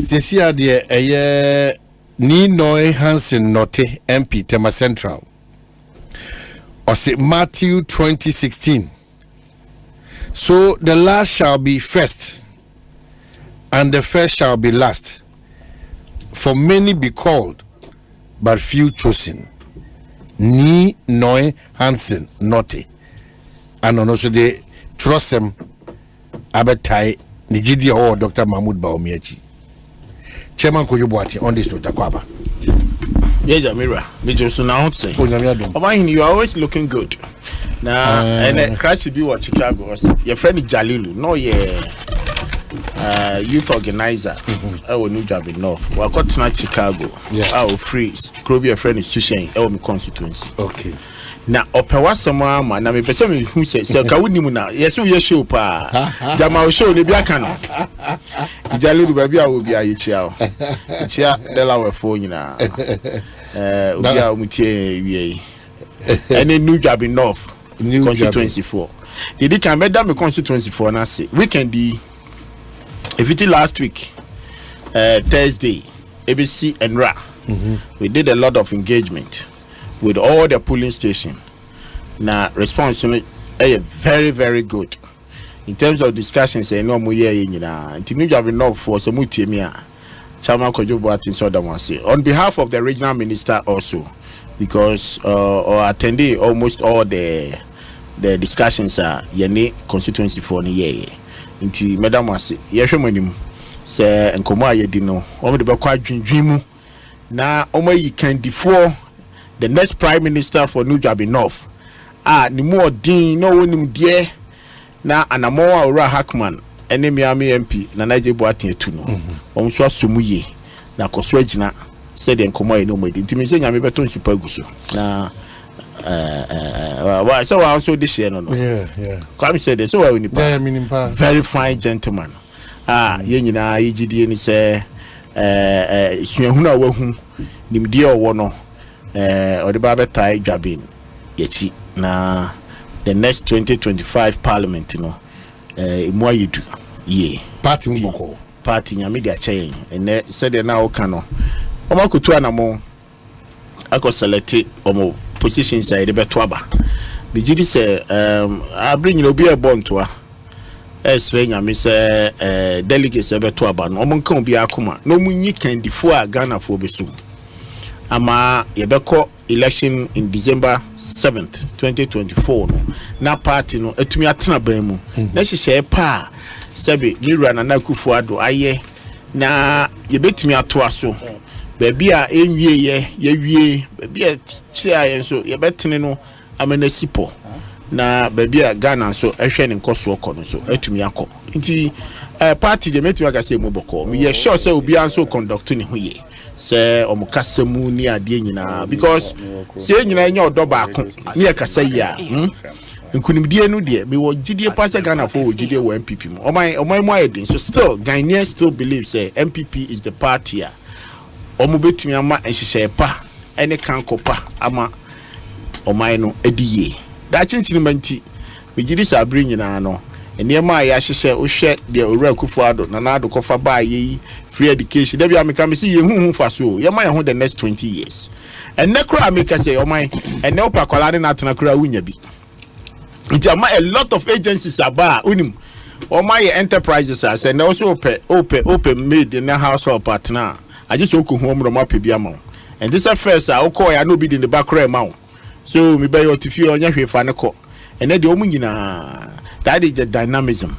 Sesia de Ninoy Hansen Note MP Tema Central. Or say Matthew 20:16. So the last shall be first, and the first shall be last. For many be called, but few chosen. Ninoy Hansen Note. And also the Trosem Abetai Nijidi or Dr. Mahmoud Baomiachi. Chairman Koyobuati on this to Takwaba. Yeah, Jamira, Bijosu now say. You are always looking good. Now, and crash to be what Chicago. Your friend Jalilu, no, youth organizer. I will new job in North. Well, got to Chicago. Yeah, I will freeze. Could be a friend is Sushain, our constituency. Okay. Na opewa sama ma na me pese me hu se ka woni mu na yeso ye show pa jama show ne bia ka no ijalu ba bia wo bia yichia o yichia dela we fo nyina obi a mutie wie any new job in North constituency 4 did can be me constituency 4 na say weekend di if it last week Thursday ABC and Ra we did a lot of engagement with all the polling station. Now response very very good in terms of discussions. No more new job enough for some Chairman Kojobuati so that one say on behalf of the regional minister also, because or attending almost all the discussions are yene constituency for the year. Inti madam was yeshemanim say enkomo ayedi no o de be kwa dwindwimu na omo yi kan before the next prime minister for New Job North. Ni more din no wonim die na anamo Aura Hackman ene Miami MP na Naje Boatin etu no. Omso asomuye na koso agina said enkomo e no medi. Ntimi se nyame beto nsupa guso. Na so also this year no. Yeah. Come say this so we nipa. Yeah, nipa. Very fine gentleman. Ye nyina yigidie ni se suahuna wahu nimdie owo no. Or the Babatai Jabin Yechi na the next 2025 parliament, you know, more you do, ye party Muboko party Yamidia chain, and said now cano. Omako to anamo, I could select it or positions I the Betwaba. Bijidi say, I bring you be a bond to her. As Rena miss delegates ever to Aban, Omon can be Akuma, no muni can defer Ghana for Besum. Ama yebeko election in December 7th 2024 no na party no etumi atena ban mu na hihye pa sebe Mira na Nakufuado aye na yebetumi ato aso baabi a enwie ye baabi a chia ye so yebetene no amena sipo na baabi a Ghana so ehwe ne nkoso okọ no so etumi akọ nti party de metumi aka se mu boko me ye sure say obi an so conduct ne ho ye say omukasemu ni ade nyina because say nyina nya odoba ako ni e kasa yi a nkunimdie no de me wo gidie pass Ghana for wo gidie wo MPP mo omai mo ayedin so still Ghanaians still believe say MPP is the party a omubetumi ama enhihye pa ene kankopa ama omai no ediye da chinchinimanti me gidi sabri nyina no enema ya hihye ohwe de Owura Kufuado na nado kofa ba yi free education there be ameka me see ye hu faso ye man the next 20 years and nekro ameka say o man and ne opa kwalade na atena kura wunya bi it am a lot of agencies aba unim o man enterprises as and also open made in the house of partner I just oku hu omro ma pe bi ama and this first I call ya no be in the background ma so me be your tifi onya hwefa ne ko and de omu nyina that is the dynamism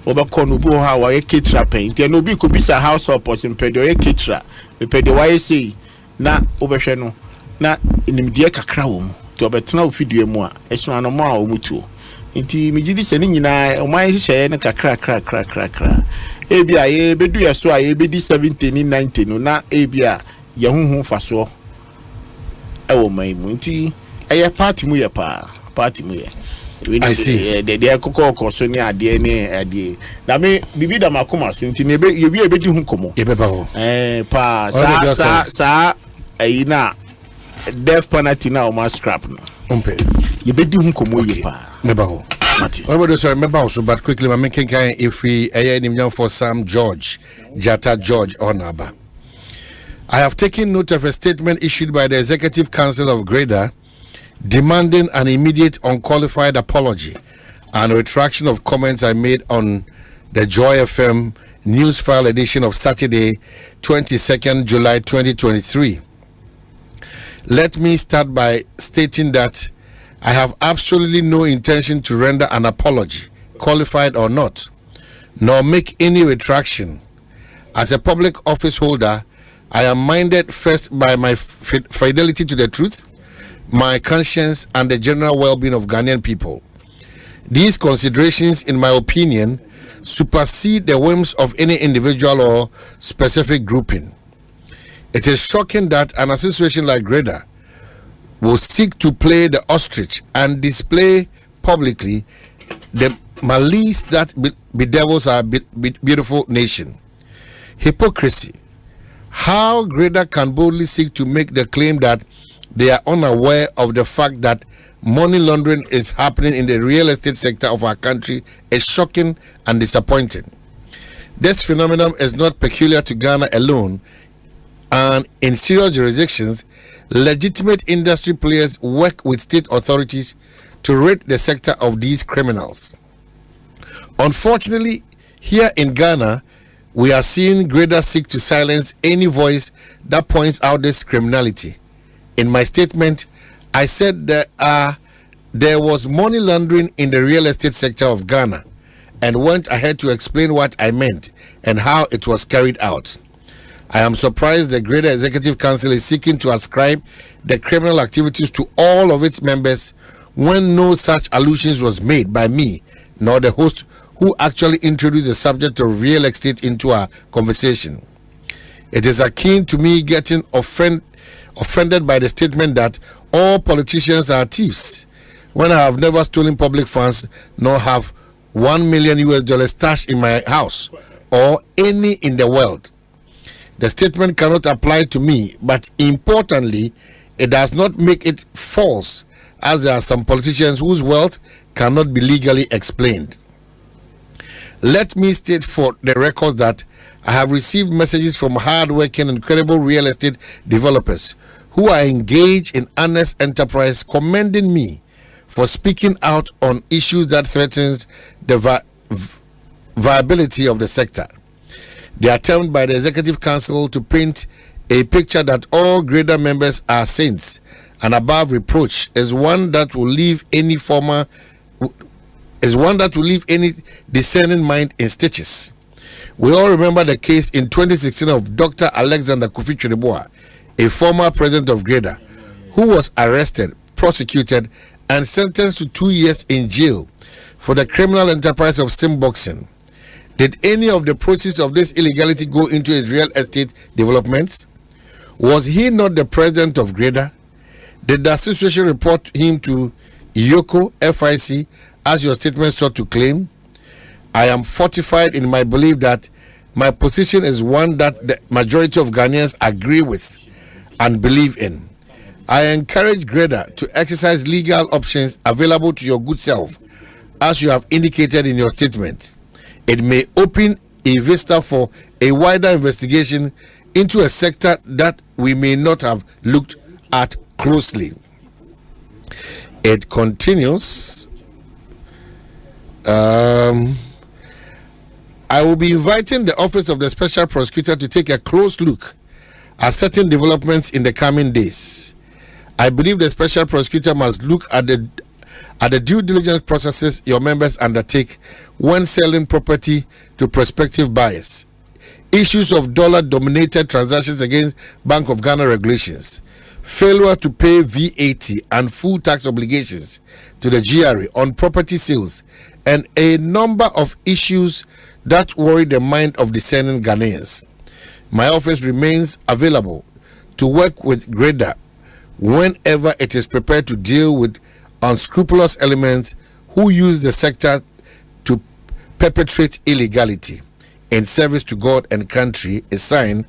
obekọ no bo ha wa ekitra pen nti no bi ko bisa house of person pedo ekitra me pedo wa say na obehwe no na nimdie kakra wo mu to obetena ofidue mu a eso ano mo a omutuo nti mejidi se ni nyina o man hye ne kakra ebi a ye bedu ye so a ye bedi 70 ni 90 no na ebi a ye huhu faso e wo man mu nti eye party mu ye pa party mu ye I see. The Coco so near DNA. Na me bibi da makoma so nti ne be ye wi ebedi hu komo. Ye beba ho. Pa sa na death penalty na o ma scrap no. Umpe. Ye bedi hu komo ye pa. Beba ho. I remember also, but quickly, I'm making if we for Sam George, Jata George Onaba. I have taken note of a statement issued by the Executive Council of Greda demanding an immediate unqualified apology and retraction of comments I made on the Joy FM News File edition of Saturday, 22nd July 2023. Let me start by stating that I have absolutely no intention to render an apology, qualified or not, nor make any retraction. As a public office holder, I am minded first by my fidelity to the truth, my conscience, and the general well-being of Ghanaian people. These considerations, in my opinion, supersede the whims of any individual or specific grouping. It is shocking that an association like Greda will seek to play the ostrich and display publicly the malice that bedevils our beautiful nation. Hypocrisy. How Greda can boldly seek to make the claim that they are unaware of the fact that money laundering is happening in the real estate sector of our country is shocking and disappointing. This phenomenon is not peculiar to Ghana alone, and in serious jurisdictions, legitimate industry players work with state authorities to rid the sector of these criminals. Unfortunately, here in Ghana, we are seeing Greda seek to silence any voice that points out this criminality. In my statement, I said there was money laundering in the real estate sector of Ghana, and went ahead to explain what I meant and how it was carried out. I am surprised the Greda Executive Council is seeking to ascribe the criminal activities to all of its members when no such allusions was made by me nor the host, who actually introduced the subject of real estate into our conversation. It is akin to me getting offended by the statement that all politicians are thieves, when I have never stolen public funds nor have $1 million stashed in my house or any in the world. The statement cannot apply to me, but importantly, it does not make it false, as there are some politicians whose wealth cannot be legally explained. Let me state for the record that I have received messages from hard-working and credible real estate developers who are engaged in honest enterprise, commending me for speaking out on issues that threatens the viability of the sector. The attempt by the Executive Council to paint a picture that all Greda members are saints and above reproach is one that will leave any discerning mind in stitches. We all remember the case in 2016 of Dr. Alexander Kofi Chiribua, a former president of Greda, who was arrested, prosecuted, and sentenced to 2 years in jail for the criminal enterprise of sim boxing. Did any of the proceeds of this illegality go into his real estate developments? Was he not the president of Greda? Did the association report him to Yoko FIC, as your statement sought to claim? I am fortified in my belief that my position is one that the majority of Ghanaians agree with and believe in. I encourage Greda to exercise legal options available to your good self, as you have indicated in your statement. It may open a vista for a wider investigation into a sector that we may not have looked at closely. It continues. I will be inviting the Office of the Special Prosecutor to take a close look at certain developments in the coming days. I believe the Special Prosecutor must look at the due diligence processes your members undertake when selling property to prospective buyers, issues of dollar-dominated transactions against Bank of Ghana regulations, failure to pay VAT and full tax obligations to the GRA on property sales, and a number of issues that worry the mind of discerning Ghanaians. My office remains available to work with Greda whenever it is prepared to deal with unscrupulous elements who use the sector to perpetrate illegality in service to God and country. Is signed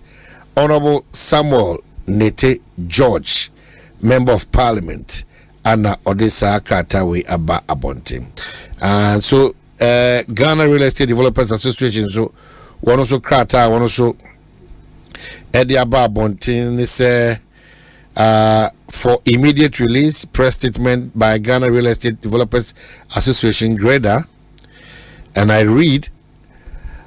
Honorable Samuel Nete George, Member of Parliament, ana odesa krata we aba abonte. And so Ghana Real Estate Developers Association so one also krata one also edi aba abonte say for immediate release press statement by Ghana Real Estate Developers Association GREDA, and I read,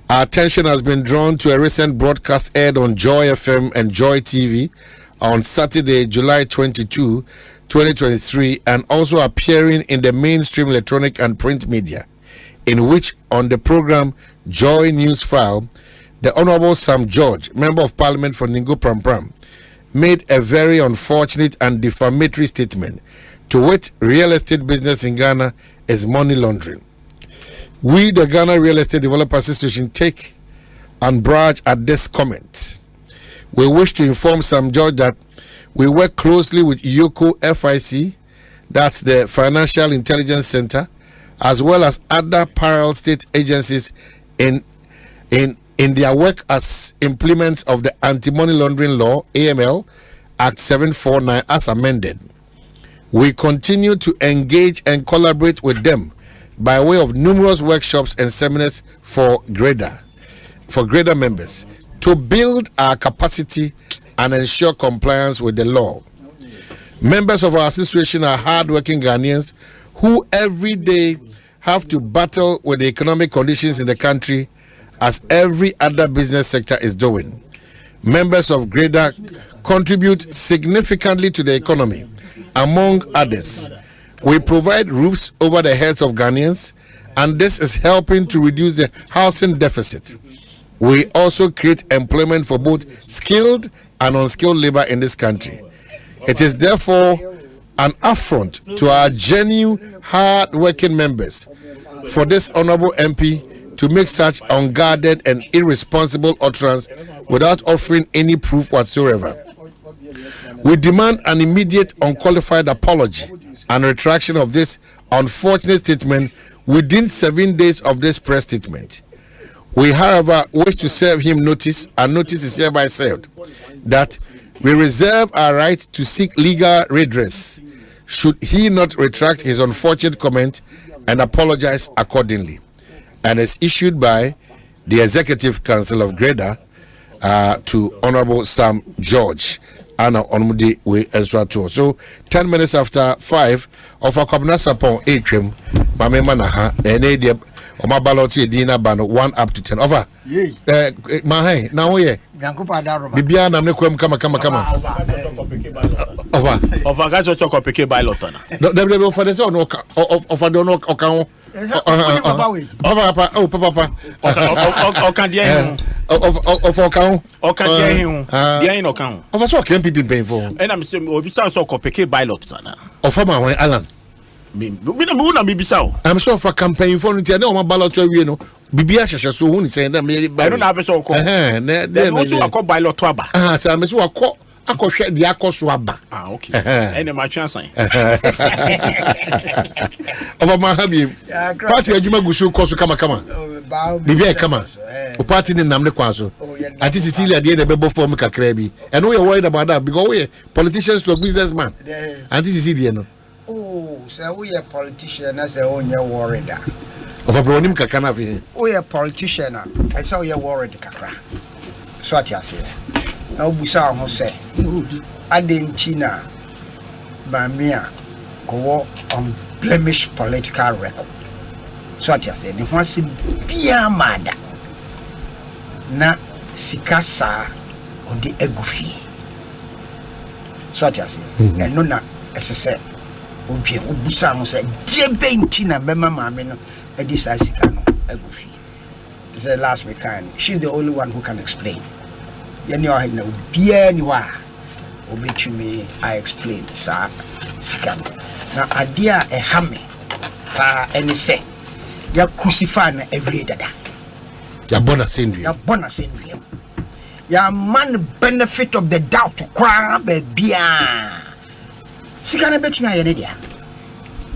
our attention has been drawn to a recent broadcast aired on Joy FM and Joy TV on Saturday, July 22, 2023, and also appearing in the mainstream electronic and print media, in which on the program Joy News File, the Honorable Sam George, Member of Parliament for Ningo Prampram, made a very unfortunate and defamatory statement to which real estate business in Ghana is money laundering. We, the Ghana Real Estate Developers Association, take umbrage at this comment. We wish to inform Sam George that we work closely with YOCO FIC, that's the Financial Intelligence Center, as well as other parallel state agencies in their work as implements of the Anti-Money Laundering Law, AML, Act 749 as amended. We continue to engage and collaborate with them by way of numerous workshops and seminars for GREDA members to build our capacity and ensure compliance with the law. Members of our association are hardworking Ghanaians who every day have to battle with the economic conditions in the country as every other business sector is doing. Members of GREDA contribute significantly to the economy. Among others, we provide roofs over the heads of Ghanaians, and this is helping to reduce the housing deficit. We also create employment for both skilled and unskilled labor in this country. It is therefore an affront to our genuine, hard-working members for this honorable MP to make such unguarded and irresponsible utterance without offering any proof whatsoever. We demand an immediate, unqualified apology and retraction of this unfortunate statement within 7 days of this press statement. We, however, wish to serve him notice, and notice is hereby served, that we reserve our right to seek legal redress should he not retract his unfortunate comment and apologize accordingly, and is issued by the Executive Council of GREDA to Honorable Sam George. Anna Onmudi we Enswato. So 10 minutes after 5 of Wofa Kwabena Sarpong Atrim, Mame Manaha, and Adia Oma Baloti Dina Bano 1 up to 10. Over. Mahai, now we Bibian, I'm not come. Over Gajo Choko Peke by Lotana. The for the zone of Adono account. Oh, Papa. Of account. Of a so can be painful. And I'm saying, Obisa so Peke by Lotana. Of Fama, Alan. I'm sure for campaign for no ballot, you know. Bibia so who is saying that I don't have a so called. Then also a call by Lotwaba. Ah, so I'm so a call. I could share the Akoswaba. Ah, okay. And my chance. Over my hubby. Party of Jumagusu Kosu Kama. Bibia Kama. Party in Namne Kwaso. At Cecilia, the Bebo form Kakrebi. And we are worried about that because we politicians to a businessman. And this is Cecilia. Oh, so we are politicians as a own your worried. Of a bronim Kakana. We are politician. I saw your worried Kakra. So what you say. Now, Busa Jose, Argentina, Bamia, go on blemish political record. So what you say, if one see Biamada, na Sikasa or the Egufi. So what you say, and no, na as I said, Busa Jose, Argentina, Bema Mamino, Edisa Sikano, Egufi. This is the last we can. She's the only one who can explain. I know, Bianwa, obitume, I explain, sir, scam. Now, idea a hammy, and say, you're crucifying every day. You're bonus in You're bonus in him. You're man benefit of the doubt to crab a beer. She can't bet me an idea.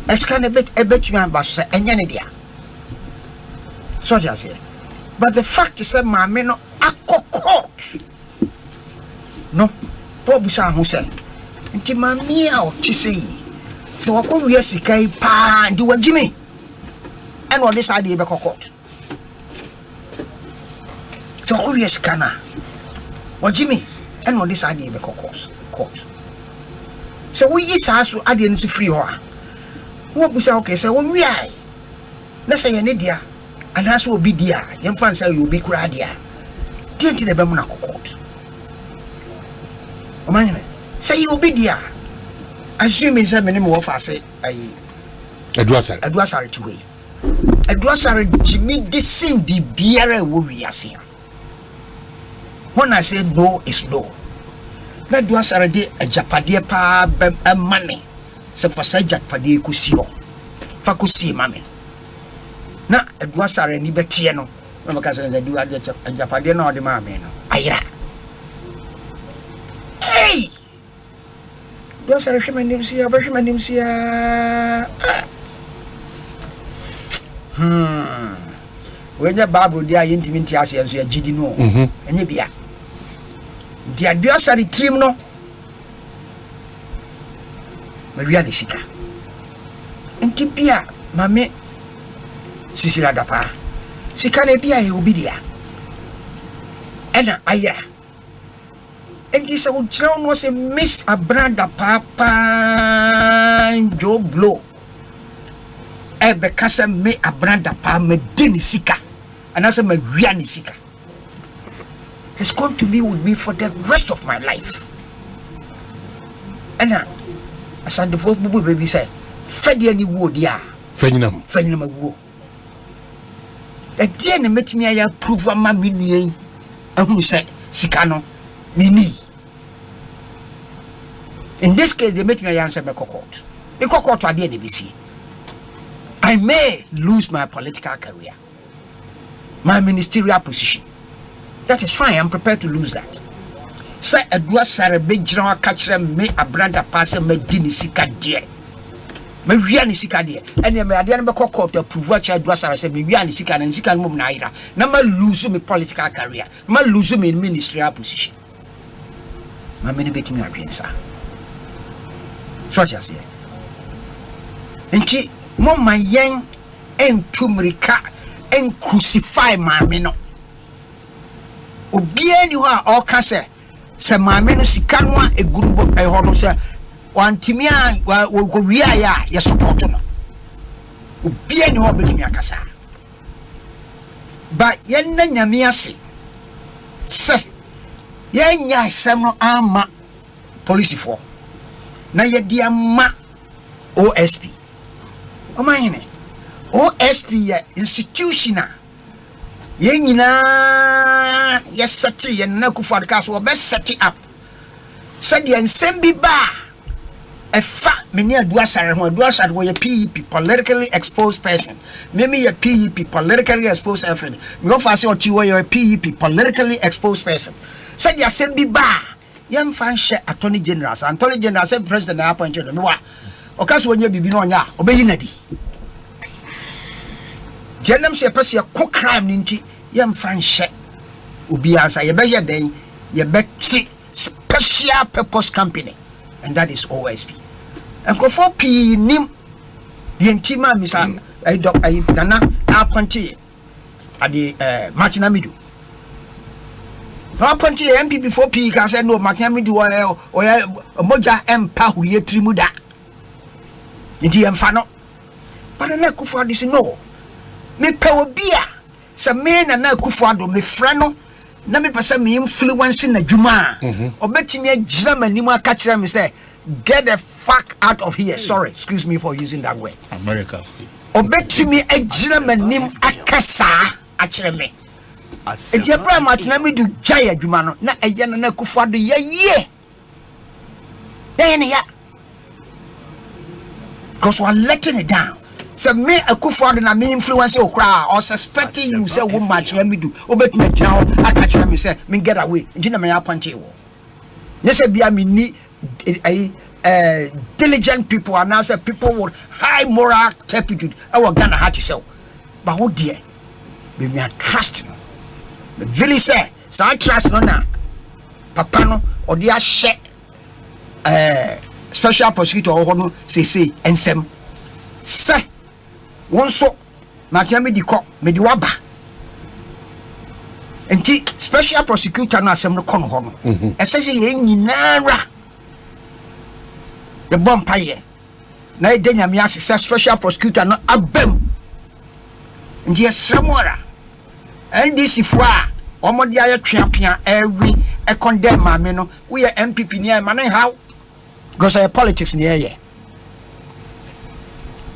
As can a bet you about any idea. So just here. But the fact is that my men are cocked. No, Bob San Jose. Inti mamia o tisi. So I come here sikai pa ndi wajimi. And on this side you be court. So I come here sikana. Wajimi and on this side you be court. So we is also ade no free ho. Wo busa okay say wo wi ai. Na say ye ne dia. Ana so obi dia. Yem fan say you obi kura dia. Tienti na be mu na court. O man say you obi dia. Assuming say me mo fa say ai Aduasare tiwe. Aduasare Jimmy disin bibiara wo wi ase. When I say no is no. Na Aduasare de ajapade pa money. Se for say ajapade kusi ho. Fa kusi mame. Na Aduasare ni betie no. Na maka say ajapade na o de mame no. Ayira. Hey! Aduasare hwemanim sia. When your Bible dia intimate as you are gidi no. Enye bia. Di Aduasare trim no. Mawia de sika. Enti bia mame sisila dapa. Sika na bia ye obi dia. Ena ayira. Enti so ujira no se miss abranda papa jo blow. Ebe kasa me abranda pa me dini sika. And I say me wiani sika. It's going to be with me for the rest of my life. And as I devote bubu baby say, fedi ani wo dia. Fenyinam wo. E dia na metimi aya prove ama menue. Ahunu say sika no mini. In this case they metimi aya answer me court. The court ade na bisi. I may lose my political career, my ministerial position. That is fine. I'm prepared to lose that. Say Aduasare be jira catch me abranda pass me dini sika die. Me wiani sika die. Ene me ade na be court to approve what Aduasare say me wiani sika na sika no na ira. Na ma lose my political career. Ma lose my ministerial position. Ma me ne betimi adwen sa. So just here. Enki Mama yen en tumrika en crucify mame no. Obie ni ho a o ka se mame no sika no a egurubo e ho no se wantimi a wo wi aya ye support no. Obie ni ho betimi akasa. Ba yen na nyame ase. Se yen nya sem no ama police for. Na ye dia ma OSP. Omayene OSP ya institutional ye nyina ye set ye na kufa ka so be set up said ye nsem bi ba e fa me ne Aduasare wo ye PEP politically exposed person me ye PEP politically exposed person me ofa say oti wo ye PEP politically exposed person said ye nsem bi ba ye mfa nhye attorney general say president na appointed me wa okaso onye bibi no onya obeyi nadi jenam se pese ye ko crime ninti ye mfa nhye obi ansa ye be ye den ye be special purpose company and that is OSP and go for P nim the intima misa I dana appointee at the Martina Midu no appointee MP before P can say no Martina Midu or moja empa hu ye trimuda Inti emfano. But na Akufo this no. Me pe obi a se me na Akufo ado me frano na me pese me influence na dwuma. Obetimi agira manim aka kire me say get the fuck out of here. Sorry, excuse me for using that word. America. Obetimi agira manim aka saa a kire me. Enti Abraham atena me du gya adwuma no na eye na Akufo ado ye. Ya because we're letting it down. So me Akufo na me influence or crowd or suspecting you say what match me do. Obet me down, I catch me say me get away. Injina me appointee wo. Yes be me ni diligent people and now say people with high moral turpitude. Our Ghana had to sell. But who dear? Me trust no. Me really say so I trust no na. Papa no or dia share special prosecutor or say and some say one so Matiami di ko me di waba enti special prosecutor no asem no kono ho no esese ye nyinara the bompaye na e de nyame asese special prosecutor no abem enti esramora NDC fo a omodi aye tweapia every e condemn mame no we MPP ni e mane how because politics ni ye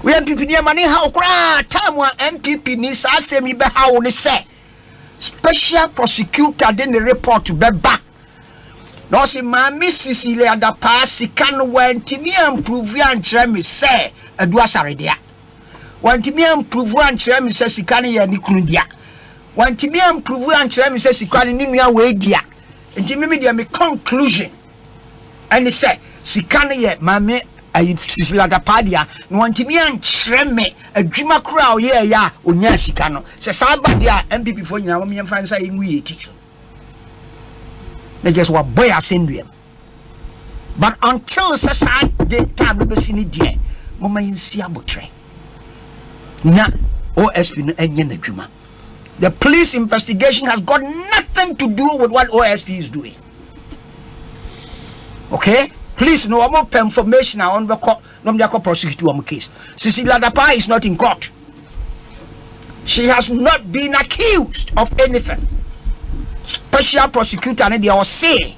we MPP ni mane how kra time wa MPP ni sa asemi be how ni say special prosecutor den the report be back no say mame Cecilia da pass kan wantimi improve an kire me say adu asare dia wantimi improve an kire me say sikan ye ni kunu dia wantimi improve an kire me say sikan ni nua we dia enti me dia me conclusion and say sikan ye mame Cecilia da padia no wantimi an kire me adwuma kura o ye ya onya sika no se saba dia MPP fo nyina wo me mfa nsa enu ye ti na just what boy asendue but until such the time no be sini die mama yinsi abotre na OSP no enye na dwuma. The police investigation has got nothing to do with what OSP is doing. Okay? Please, no more information on the court. No more prosecute one case. Cecilia Dapa is not in court. She has not been accused of anything. Special prosecutor and they all say.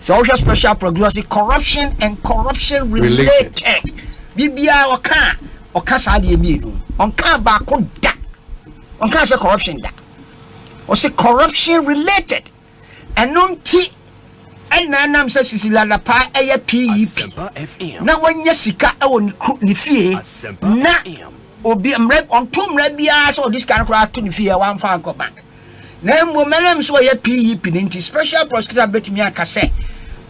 So special prosecutor corruption and corruption related. Bibia oka sa de emienu. Onka ba ko da. Onka say corruption da. O say corruption related. And nonti and nanam say Cecilia Dapa eye PEP. Na wanya sika e ni fie na obi mre onto mre bia so this kind of to ni fie wan fa anko bank. Na momentum so eye PEP ninti special prosecutor betimi aka say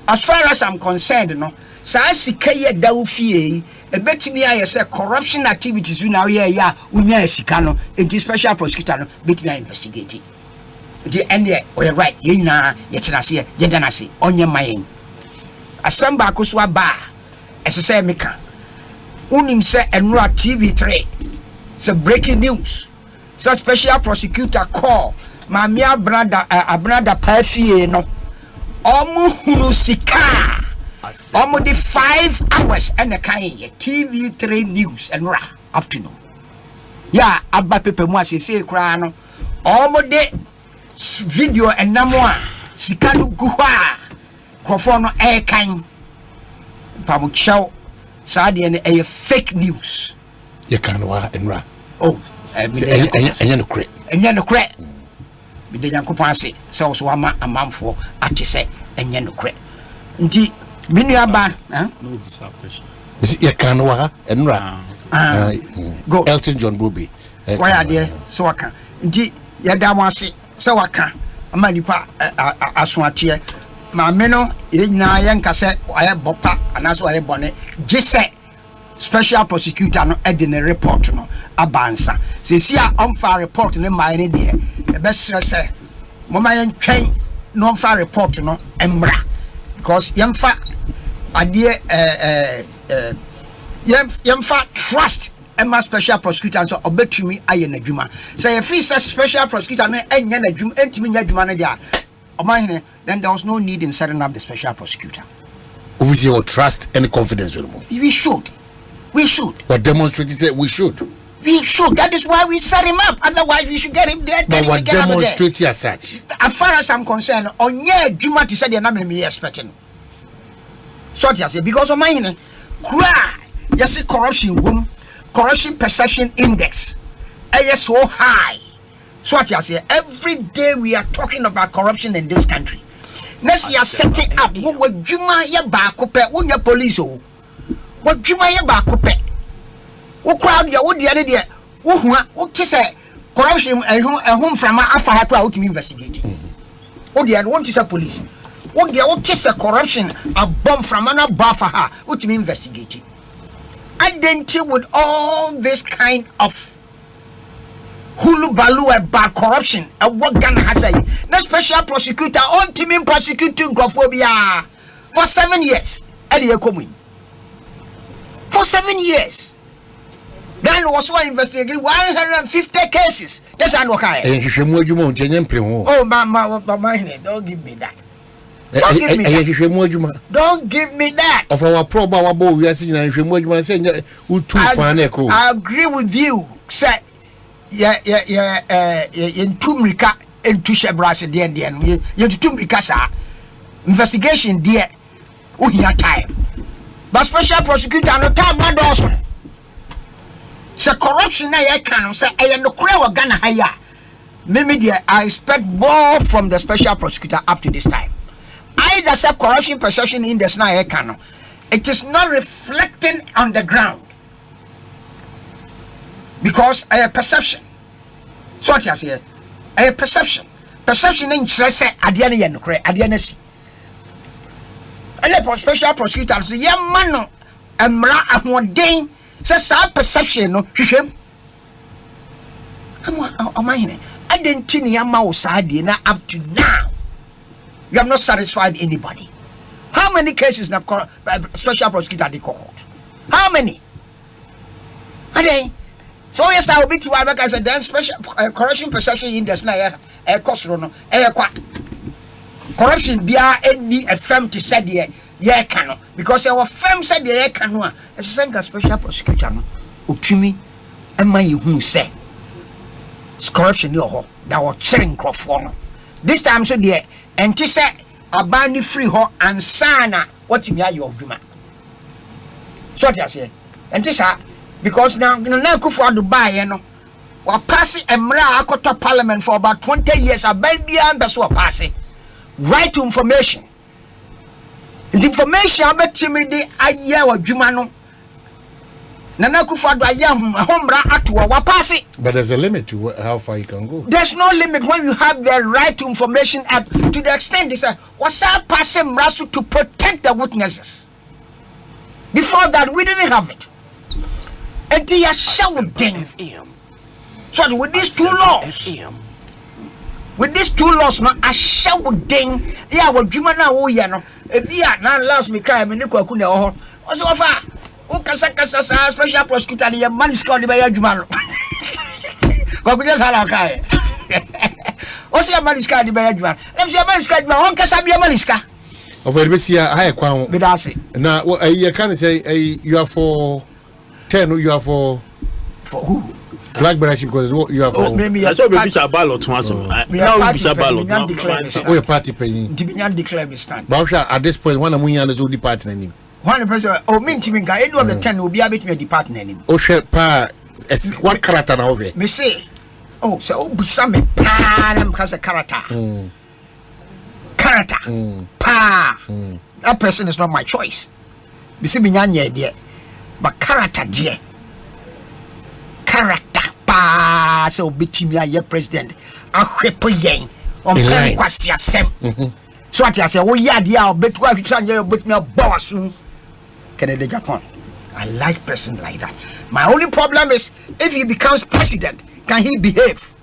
as far as I'm concerned no sa sika ye dawo fie e betimi aye say corruption activities we now ya unya sika no enti special prosecutor no betimi investigate. The end we right ye na ye tenase ye danase onye mayen asamba akoswa ba esese meka unim se enra TV3 so breaking news so special prosecutor call mamia brother pafie no omu hunu sika omu di 5 hours and the kind TV3 news enra afternoon ya abba pepe mu asese kra no omu de video and namwa sikanu guha krofono kan pamuchao saade ne fake news ye kanwa enra enya no kre bi de yankopon ase so ama amamfo ate se enya no kre nti binu aba no bisa question ye kanwa enra go Elton John Bobby why ade so waka nti ya damu ase so waka amanipa asoatie ma me no nyina ye nka se aye bopa anaso aye bone gise special prosecutor no e de report no abansa se si a onfa report ne mai ne de e be sere mama ye ntwen no onfa report no emra because yemfa ade yemfa trust Emma special prosecutor so obetumi aye nadwuma say if he says special prosecutor no enya nadwuma entimi nya adwuma no dia omahene then there was no need in setting up the special prosecutor. Obviously or trust and confidence with him. We should what demonstrated that we should that is why we set him up, otherwise we should get him there. But what demonstrate as such as far as I'm concerned onye adwuma to say the na me expecting so they say because omahene kra yes corruption room corruption perception index is so high. So what you say every day we are talking about corruption in this country. Next year setting up what juma ya ba kope unya police o what juma ya ba kope wo crowd ya wo dia ne dia wo hua wo tise corruption ehum from afa ha to ultimate investigate wo dia won tise police wo dia wo tise corruption a bomb from an abafa ha ultimate investigate. Identity with all this kind of hulu balu about corruption and what Ghana has a the special prosecutor on team prosecuting Grophobia for 7 years. Eddie Ekomi. For 7 years. Then was one investigating 150 cases. That's not okay. Oh, my, don't give me that. Don't give me that. Don't give me that. Of our probable, we are saying, I agree with you, sir. In Tumrika, in Tushabras, the Indian, you Tumrika, investigation, dear, we have time. But special prosecutor, no time, my Dawson. So corruption, I can say, I am the crowd Ghana higher. Maybe I expect more from the special prosecutor up to this time. I accept corruption perception in the Snai Kano. It is not reflecting on the ground. Because I have perception. So what you say? I have perception. Perception in stress at the end of the day. And the special prosecutor say, yeah, man, I'm one day, says our perception, no, him. I'm I didn't think your mouse idea up to now. You have not satisfied anybody. How many cases have special prosecutor did court? How many? Are they? So yes, I will be to America as a damn special corruption perception in the snare a cost runner a corruption be any a firm to say the year canoe because our firm said the year canoe as a special prosecutor Utimi and my who say it's corruption your that was cheering crop for this time so dear. And she said, a bandy free ho and sana what you are your duma. So what I say, and this because now go for Dubai, you know, we're passing a Mra Parliament for about 20 years. A baby and that's what passing right to information. The information about me the aya or Jumano. Nana Kufadu ayam hombra atwa wapasi. But there's a limit to how far you can go. There's no limit when you have the right to information at to the extent this was our passing rasu to protect the witnesses. Before that we didn't have it. And they are shouting. So with these two laws, no a shouting. Yeah, what Jumana oh yeah no. Yeah, now last me kai me ni kwa kuna oh. What's offer? O kasa special prosecutor the maniska on the bay adwuma no ko kuja sala kai o se maniska the bay adwuma let me maniska adwuma on kasa be maniska of Elbesia high kwa be dase na you can say you are for 10 you are for who flag bearer because you are for maybe I saw be ballot once now be ballot o your party paying Dibinyan declare me stand but at this point one amunya no the party name 100% oh mean to me guy any of the 10 will be able to department name o share pa what character now be me say oh so bisa me pa them has a character that person is not my choice me say me nyanya there but character there character pa so bitimi aye president ahwepo yen on plan kwasi asem so what you say oh yeah dia betu ahwitanya betumi abawasu Canada, Japan. I like person like that. My only problem is if he becomes president, can he behave?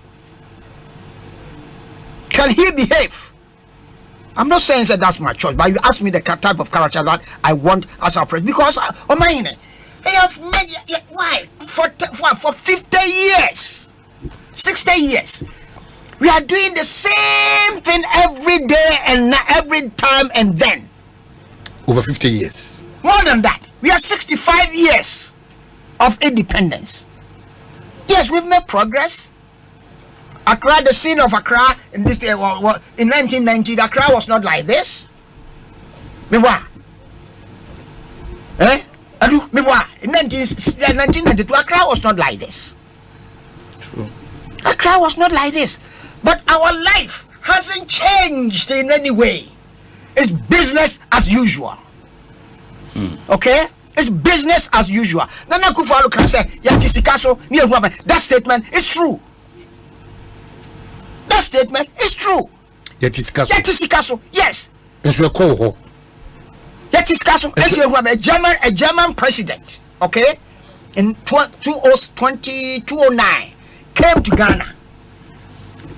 Can he behave? I'm not saying that that's my choice, but you ask me the type of character that I want as a president because oh my, why for 50 years, 60 years, we are doing the same thing every day and every time and then. Over 50 years. More than that, we are 65 years of independence. Yes, we've made progress. Accra, the scene of Accra in this in 1990, Accra was not like this. Me what? Eh? Me what? In 1992, Accra was not like this. True. Accra was not like this. But our life hasn't changed in any way. It's business as usual. Okay? It's business as usual. Nana Kufalu can say, that statement is true. That statement is true. Yatisikaso, yes. Yatisikaso, a German president, okay, in 2009 came to Ghana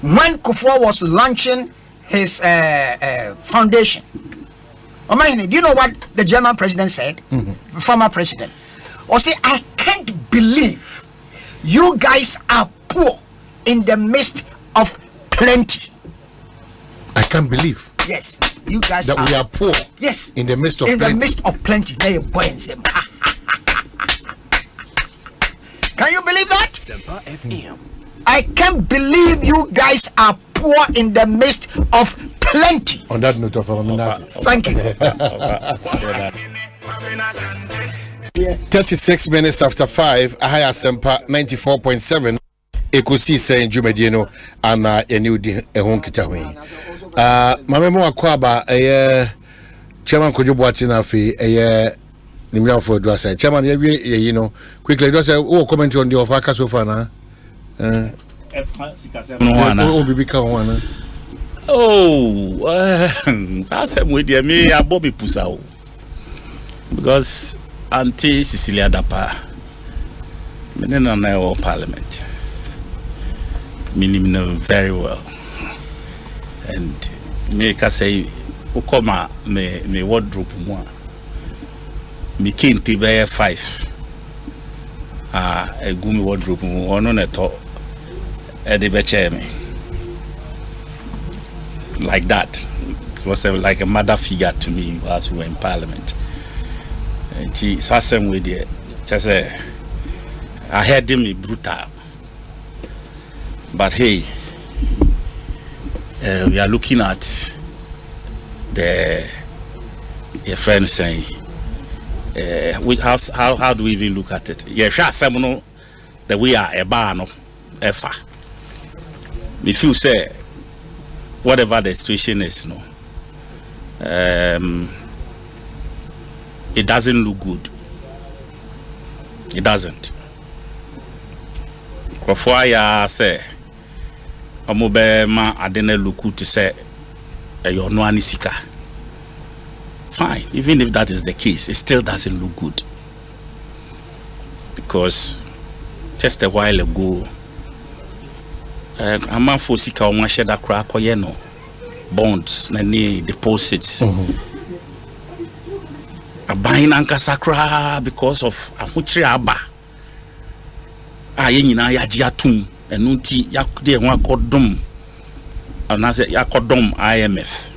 when Kufuor was launching his foundation. Do you know what the German president said? Former president. Or say, I can't believe you guys are poor in the midst of plenty. I can't believe. Yes, you guys that we are poor. Yes, in the midst of plenty. In the midst of plenty. Can you believe that? I can't believe you guys are poor in the midst of plenty. On that note of thank you. 36 minutes after 5, Ahaya Sempa 94.7. Ekosiisen Jumedieno and a new ehon kitahui. Mamemo Kwaba Chairman Kojobuati na fi nimya for do say Chairman you know quickly do say comment on the offer so far na oh bibi ka one sasa mwedi me abobi pusa o because Auntie Cecilia Dapa menena na parliament meaning know very well, and me can say ukoma me wardrobe mo me kinti be 5 a gumi wardrobe mo ono na to e de be chair me like that. It was like a mother figure to me as we were in parliament. And he saw some with it, just I heard him brutal. But hey, we are looking at your friend saying, how do we even look at it? Yeah, sure, some that we are a bar no ever. If you say whatever the situation is, no, it doesn't look good. It doesn't. Before I say, Amobema adene luku to say you're no anisika. Fine, even if that is the case, it still doesn't look good. Because just a while ago, a man for sika o ma sheda kra koye no bonds na ni deposits. A buying anka sakra because of ahuchiri aba. Ye nyina ya ji atum enu nti ya de ho akodom anase yakodom IMF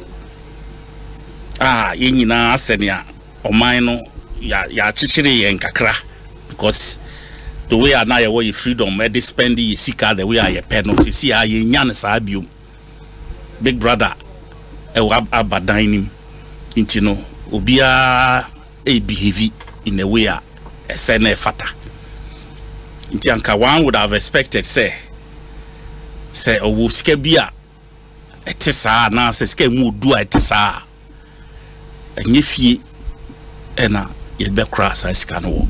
ye nyina asenia oman no ya chichiri yen kakra because the way na ye wo freedom e dey spend ye sika the way ye penalty see ye nya ne sa biom big brother e abadan nim nti no obia e behave in a way a sene fata. Intianka one would have expected say owo sika bia etisa na say sika mu du etisa enye fie ena ye be kra sa sika no.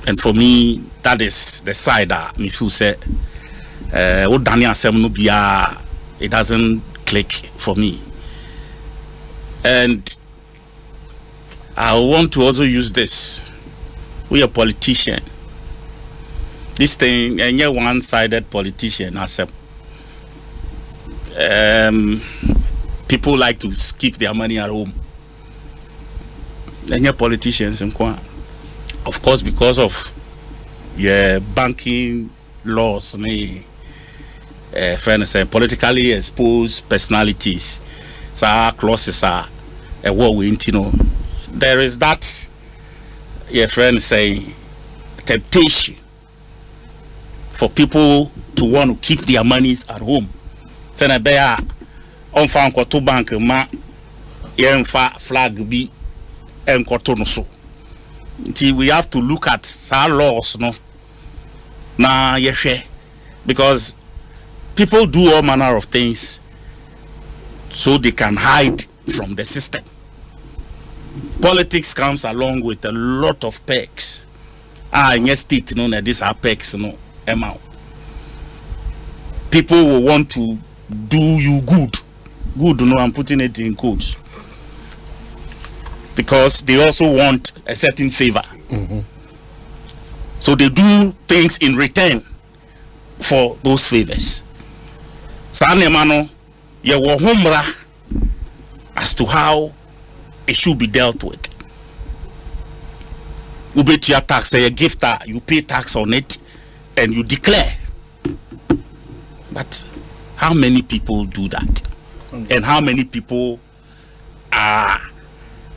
And for me that is the side that me feel say what Daniel asem no bia it doesn't click for me. And I want to also use this. We are politicians. This thing, and you're one-sided politician, accept. People like to keep their money at home. And you're politicians, of course, because of your banking laws, fairness and politically exposed personalities. So our clauses are a war with, there is that, your friend saying, temptation for people to want to keep their monies at home. Sena beya on fa nkoto bank ma yenfa flag bi enkoto no so. Until we have to look at our laws no na yehwe, because people do all manner of things so they can hide from the system. Politics comes along with a lot of perks. In your state, these are perks, amount. People will want to do you good. Good, I'm putting it in quotes. Because they also want a certain favor. So they do things in return for those favors. Sanemano, ye wo humra as to how it should be dealt with. You pay your tax, say a gifter, you pay tax on it, and you declare. But how many people do that? And how many people are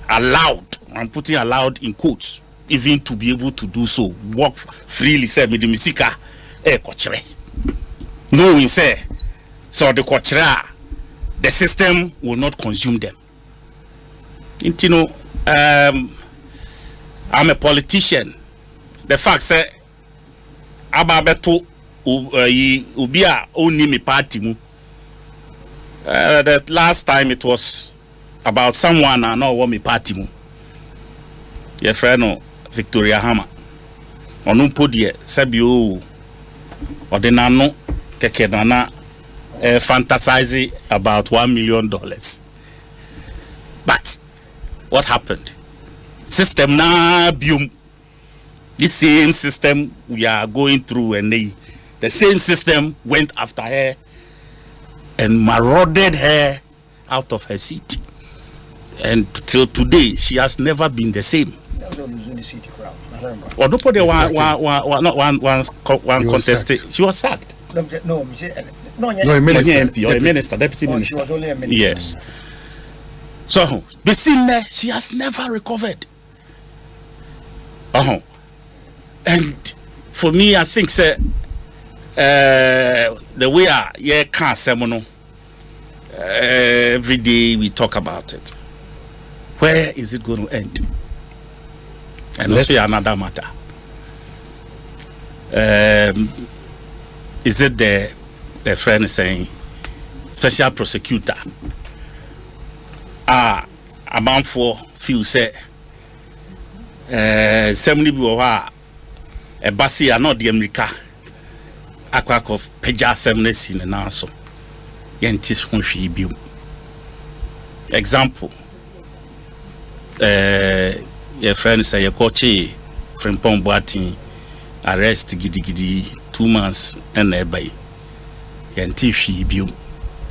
allowed, I'm putting allowed in quotes, even to be able to do so, walk freely, say, me the misika, kochre. No, we say, so the kochra, the system will not consume them. You know, I'm a politician. The fact say, ababeto ubia oni me party mu. The last time it was about someone I know what me party mu. Your friend Victoria Hammer. Onu podie sabi o ordinano keke nana fantasizing about $1 million. But what happened? System na bium. The same system we are going through, and the same system went after her and marauded her out of her seat. And till today, she has never been the same. Or don't put one contested. She was sacked. No, a minister, deputy minister. She was only a minister. Yes. So, she has never recovered. And for me, I think the way I can't say every day we talk about it. Where is it going to end? And also another matter. Is it the friend is saying special prosecutor? A man for feel say somebody will a basi are not the America aquac of Peja Semnes in an answer. Yentis Hunshi Bill. Example. Your friend say your coach from Pomboatin arrest giddy 2 months and a bay. Yantishi Bill.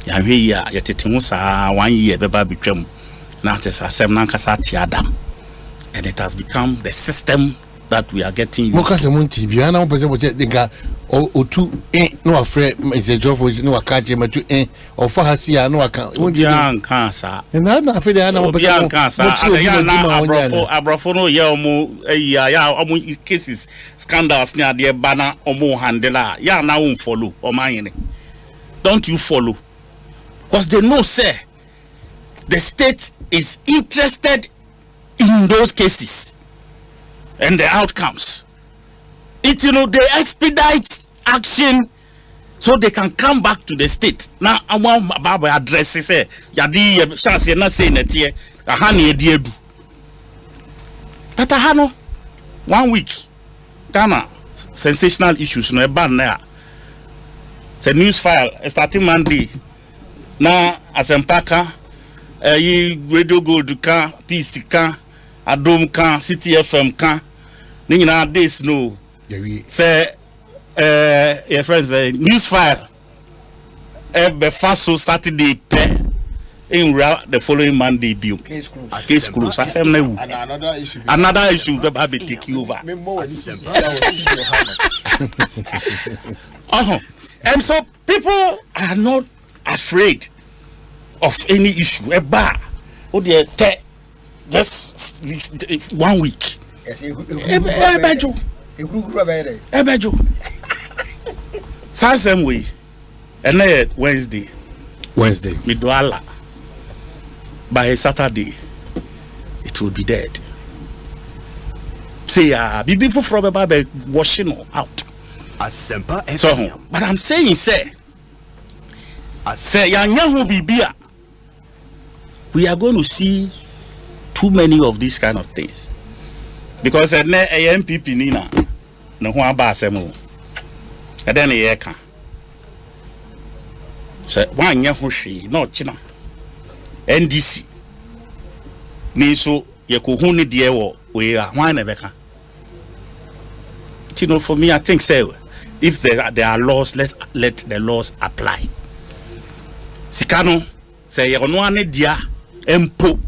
Yahia Yatetimusa 1 year beba become Natas Semnankasati Adam. And it has become the system that we are getting. Mokasa Munti, Biana was or two no afraid is a job for no akaje matu or for Hasia no account. Cancer. And I'm not afraid I know cancer. Abrafono Yamu cases scandals near the banner or more handela. Ya now won't follow or mine. Don't you follow? Because they know, sir, the state is interested in those cases and the outcomes. It, you know, they expedite action so they can come back to the state. Now, I want Baba addresses say, Yadi, chance you're not saying it here, a honey, dear. But I have 1 week. Ghana, sensational issues, no ban there. It's a news file, starting Monday. Now, as a packer, Radio Gold can, PC can, Adom can, City FM can. Nowadays, no. Say, your friends, news file. Faso Saturday pay in the following Monday bill. Case closed. I say another issue that be taking over. And so people are not afraid of any issue. Oh, they just 1 week. Same way. And then Wednesday. Midwala. By Saturday, it will be dead. Say, be before from about washing out. So, but I'm saying, say, Yanyahu Bibia, we are going to see too many of these kind of things. Because a MPP Nina, no one basemo, and then a can. So, 1 year Hoshi, no China, NDC. Niso, Yakuhuni Diewo, we are one ever. You know, for me, I think so. If there are laws, let the laws apply. Sikano, say, Yaronwane dia, empo,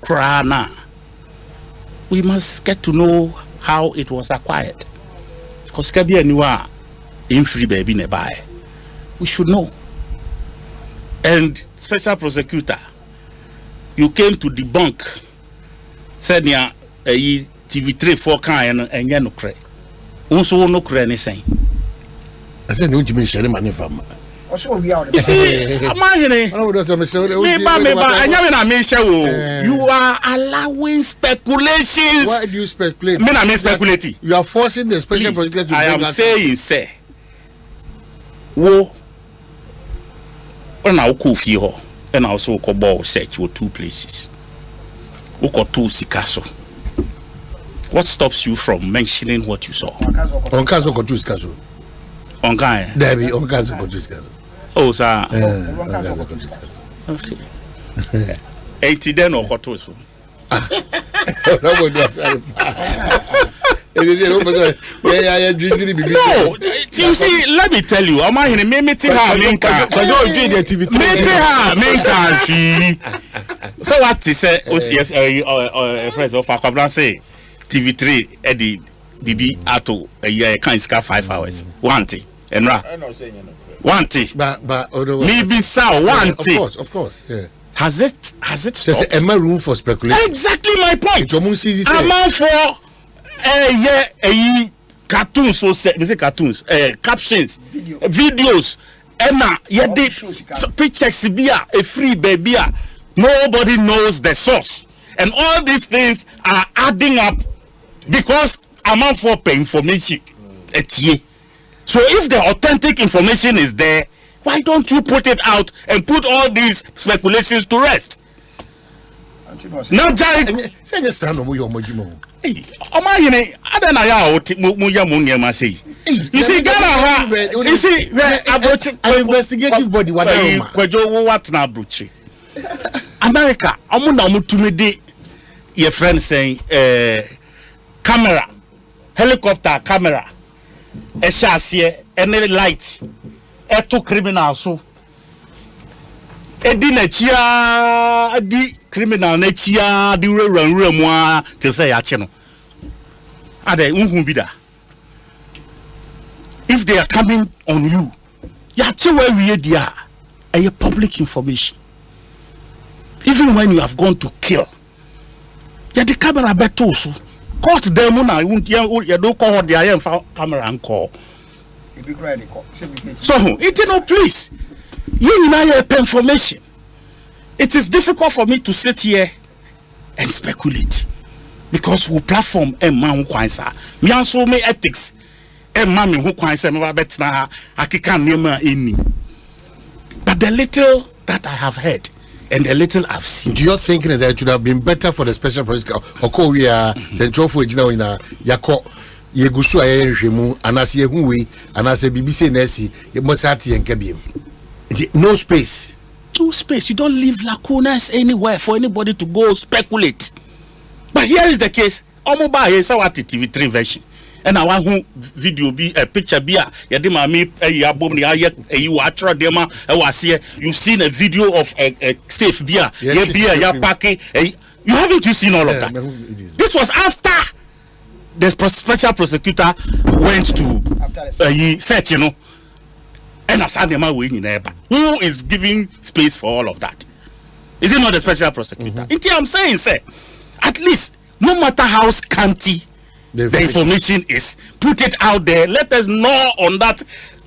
krana. We must get to know how it was acquired. Because Kabia Niwa in free baby nearby. We should know. And special prosecutor, you came to debunk said ya TV3 4 kind and ya no cre. Also no cre anything. I said no Jimmy Sherry money from. You see, you are allowing speculations. Why do you speculate? I mean speculating. You are forcing the special prosecutor to I am saying, say, wo, when I go here, and also go ball search for 2 places. We got 2 sikaso. What stops you from mentioning what you saw? On caso got 2 sikaso. On guy. Debbie, on caso got 2 sikaso. Oh, sir. Okay. 80 then or what was? No, you see, let me tell you, I'm here. Me so what is yes, friends of Wofa Kwabena say TV3 Eddie DB Ato a year can't scar 5 hours. One thing, and one thing, but maybe so one thing. Of course, yeah. Has it stopped? There's a room for speculation. Exactly my point. I'm for cartoons, so say cartoons, captions, videos, Emma, pictures be a free baby. Nobody knows the source, and all these things are adding up because amount for pay information. So if the authentic information is there, why don't you put it out and put all these speculations to rest? Now, Jerry, say the son of your you see, Ghana, you see, an investigative body. What now, Brucci? America, I'm not to me, your friend saying, camera, helicopter camera, a chassis, and light, a 2 criminals. So, a dinner chia, di criminal nature, the run to say a channel. Are they unhumbida? If they are coming on you, where we are a public information. Even when you have gone to kill, the camera better also. Caught them now, you don't call what they are for camera and call. So, it no please. You have information. It is difficult for me to sit here and speculate because we platform and man who kwansa. Me also me ethics and man who kwansa me bet na akika nema eni. But the little that I have heard and the little I've seen. Do you think that it should have been better for the special prosecutor? Oko we are central for ejina ina yako yegusu ayehwemu anase yehuwe anase BBC nesi yemosati yenkebiem. No space. No space. You don't leave lacunas anywhere for anybody to go speculate. But here is the case. Omoba here is our TV3 version. And I want who video be a picture be a yadima me a bomb you attra dema was here. You've seen a video of a safe beer. Yeah, beer, ya packing. You haven't you seen all of that? This was after the special prosecutor went to search, you know. And who is giving space for all of that? Is it not the special prosecutor? I'm saying, say, at least no matter how scanty the information is, put it out there. Let us know on that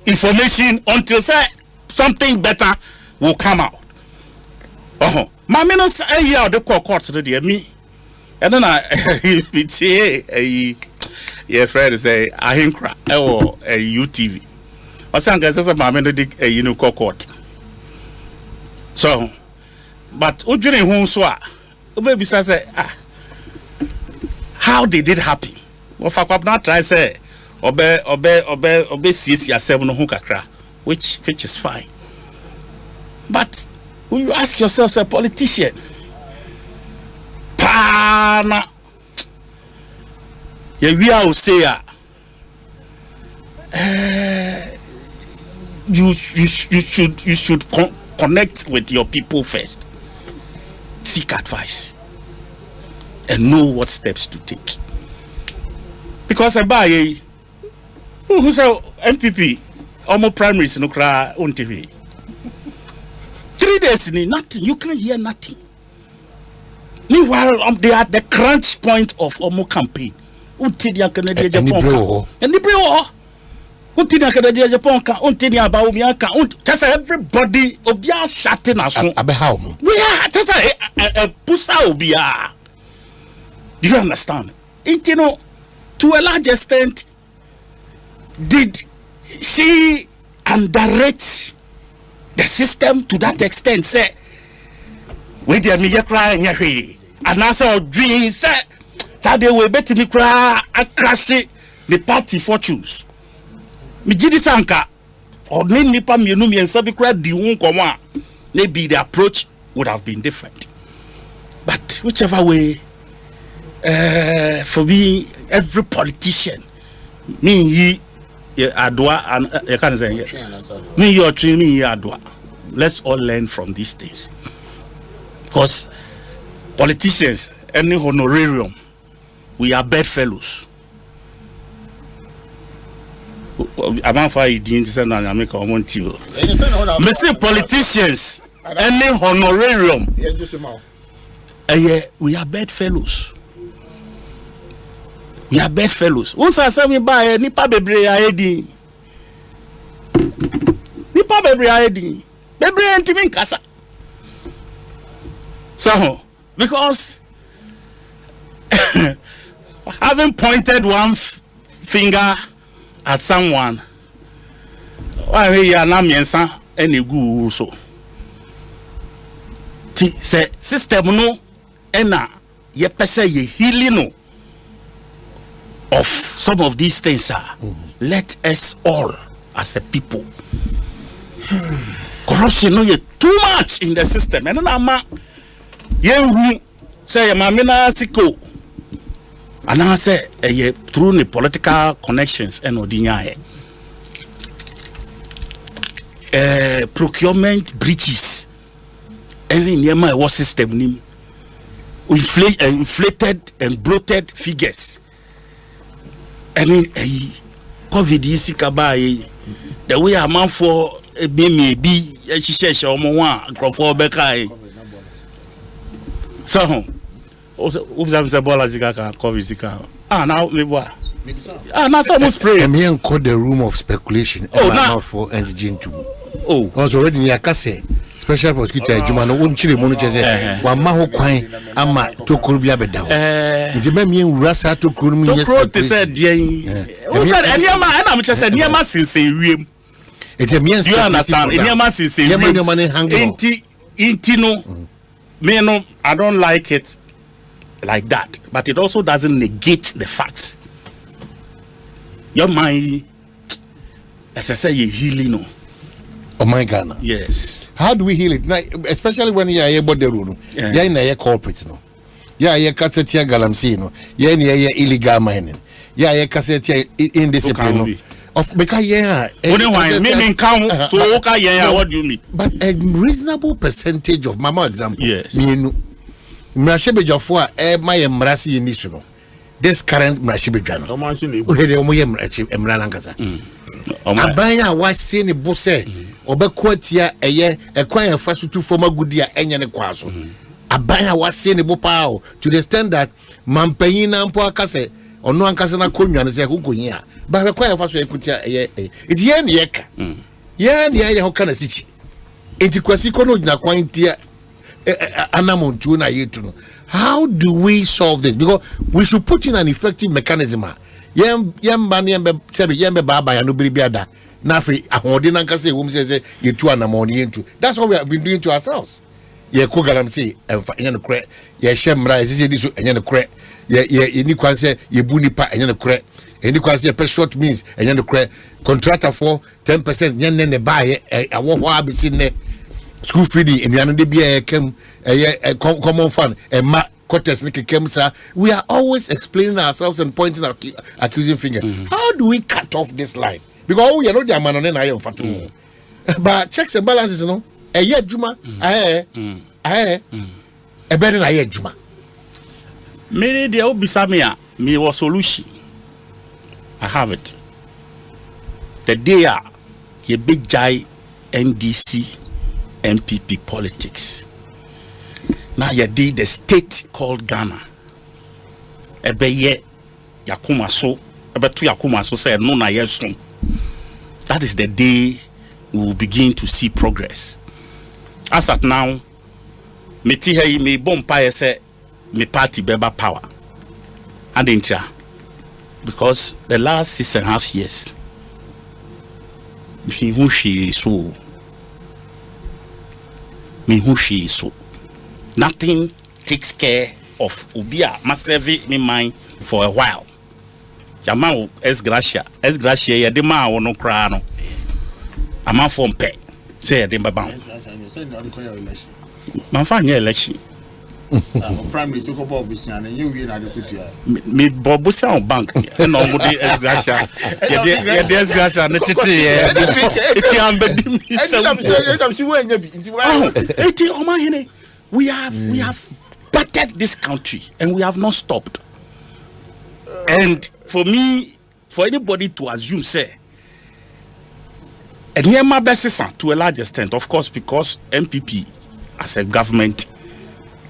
information until say something better will come out. My minister, the court today, me, and then your friend say, I ain't cry or UTV. Osanga says my men court. So, but Ujuni Hunswa, baby says, how did it happen? Wofa Kwabena try say, obey, sees yourself no hukakra, which is fine. But when you ask yourself, a politician, Pana, we are say, you should connect with your people first. Seek advice and know what steps to take. because I buy who say MPP almost primaries no cry on TV. 3 days nothing, you can't hear nothing. Meanwhile, they are at the crunch point of Omo campaign. Untidia Canada Japan. And the bro. Untidia Canada Japan. Untidia Baumiaka. Just everybody obia shutting us. How? We are just a pusa obia. Do you understand? You know, to a large extent, did she underrate the system to that extent? Say, we did me crying here. And I saw dreams, say, they will bet me cry, I crash the party fortunes. Mijidi Sanka, or Nipa Minumi and Sabikra, the Wunkoma, maybe the approach would have been different. But whichever way, for me, every politician, me, Adwa, and I can't say, me, your tree, me, Adwa. Let's all learn from these things. Because politicians, any honorarium, we are bedfellows. I'm for you didn't say I make a want you. Me say politicians, any honorarium, we are bedfellows. We are bedfellows. Once I say me buy nipa bebre aedi. Nipa bebre aedi. Bebre entimin kasa. So, because having pointed one finger at someone, why we are not mensa any good so. Say system no ena ye pese ye healing no of some of these things are. Let us all as a people. Corruption no ye too much in the system. And na you say mamina siko and I say through the political connections and odinya procurement breaches and in yema war system nim inflated and bloated figures and in COVID is kabai the way a man for a be she or one for bekai. So, also, bola zika cover zika. Now me boy. Now someone spray. Me and call the room of speculation. Oh, now for engine too. Oh, was already near Kase. Special prosecutor Jumano won't chile monochese. Wa maho kwan ama to kurubia bedown. Nti me me rasa to kurumi yes. To quote said ye. Who said anyama and I'm just said nyama since wiem. It a means you understand. Anyama since wiem. Inti no. Me no, I don't like it like that, but it also doesn't negate the facts. Your mind, as I say, you healing no. Oh my God! Yes. How do we heal it? Now, especially when you are about the rule. Yeah, in a corporate no. Yeah, you cassetia galamsi no. Yeah, you illegal mining. Yeah, you cassetia indiscipline. Of because meaning count so okay, what do you mean? But a reasonable percentage of mama example. Yes. Me Mrashibe Jofua my emrasi in this no. This current Mrashibe Jano. Abanya was seeing the bosse Obequatia a year a quite a first to former good year and quaso. Abanya was seeing the bopao to the extent that Mampayina and Poacase or no Ancasana Kunya and say Hukunya. But I quite fast it's yen yeka. Yan ya how can I see? It's Quasicono na quantia anamon tuna yetuno. How do we solve this? Because we should put in an effective mechanism. Yam bani yambe baba ya nobody biada. Nafi ahondina kase whom says you two anamoni into. That's what we have been doing to ourselves. Ye kogalam say and the cre ye shemra is this and yan the cre ye ni kwanse ye bunipa and yan the cre. And you can see a short means and then the contractor for 10%. Yan ne buy a what be seen there. School feeding and yan be a common fund and ma contest kemsa. We are always explaining ourselves and pointing our accusing finger. How do we cut off this line? Because we are not the man on I am fatu. But checks and balances, no. A year juma, a better than a year juma. Maybe there will be some me was solution. I have it. The day a big guy NDC MPP politics. Now you did the state called Ghana. Ebeye yakuma so ebetu yakuma so say no na yeso. That is the day we will begin to see progress. As at now, me ti here me bompa say me party beba power. Adintra. Because the last 6.5 years, me who she is so. Nothing takes care of Ubia Masevi in mind for a while. Jamao es gracia ya de ma wono kra no. Ama fom pe. Say de baba. Man fa nye election. Prime Minister ko bob bisian na you na de kutia. Me bobusa on bank. E no mo de es gracia. Ya de es gracia na tete ye. Eti ambedi mi se. Eti o ma hene. We have battered this country and we have not stopped. And for me, for anybody to assume, say, and near my best to a large extent, of course, because MPP as a government,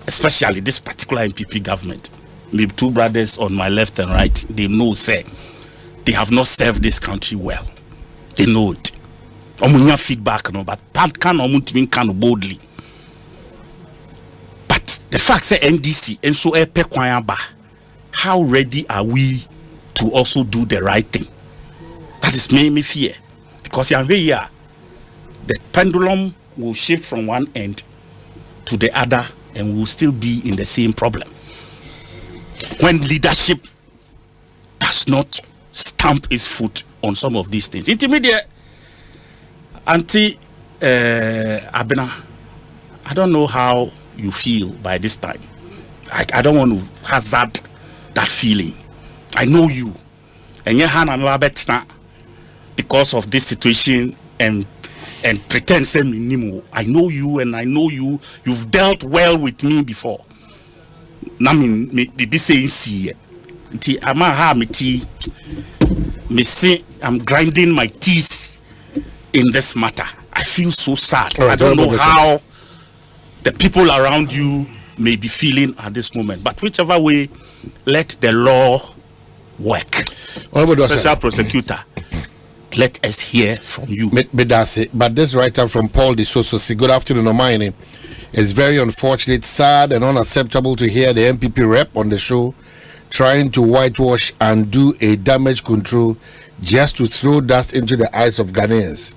especially this particular MPP government, my two brothers on my left and right, they know, say, they have not served this country well. They know it. Omunya feedback, no, but can boldly. The fact say NDC and so how ready are we to also do the right thing? That is made me fear. Because here, the pendulum will shift from one end to the other and we will still be in the same problem. When leadership does not stamp its foot on some of these things. Intermediate Auntie Abena, I don't know how you feel by this time. I don't want to hazard that feeling. I know you. And you because of this situation and pretend say me. I know you and I know you. You've dealt well with me before. Now me saying see. I'm grinding my teeth in this matter. I feel so sad. I don't know how the people around you may be feeling at this moment, but whichever way, let the law work. Special prosecutor, let us hear from you. But this writer from Paul de Soso, good afternoon, Omaini. It's very unfortunate, sad, and unacceptable to hear the MPP rep on the show trying to whitewash and do a damage control just to throw dust into the eyes of Ghanaians.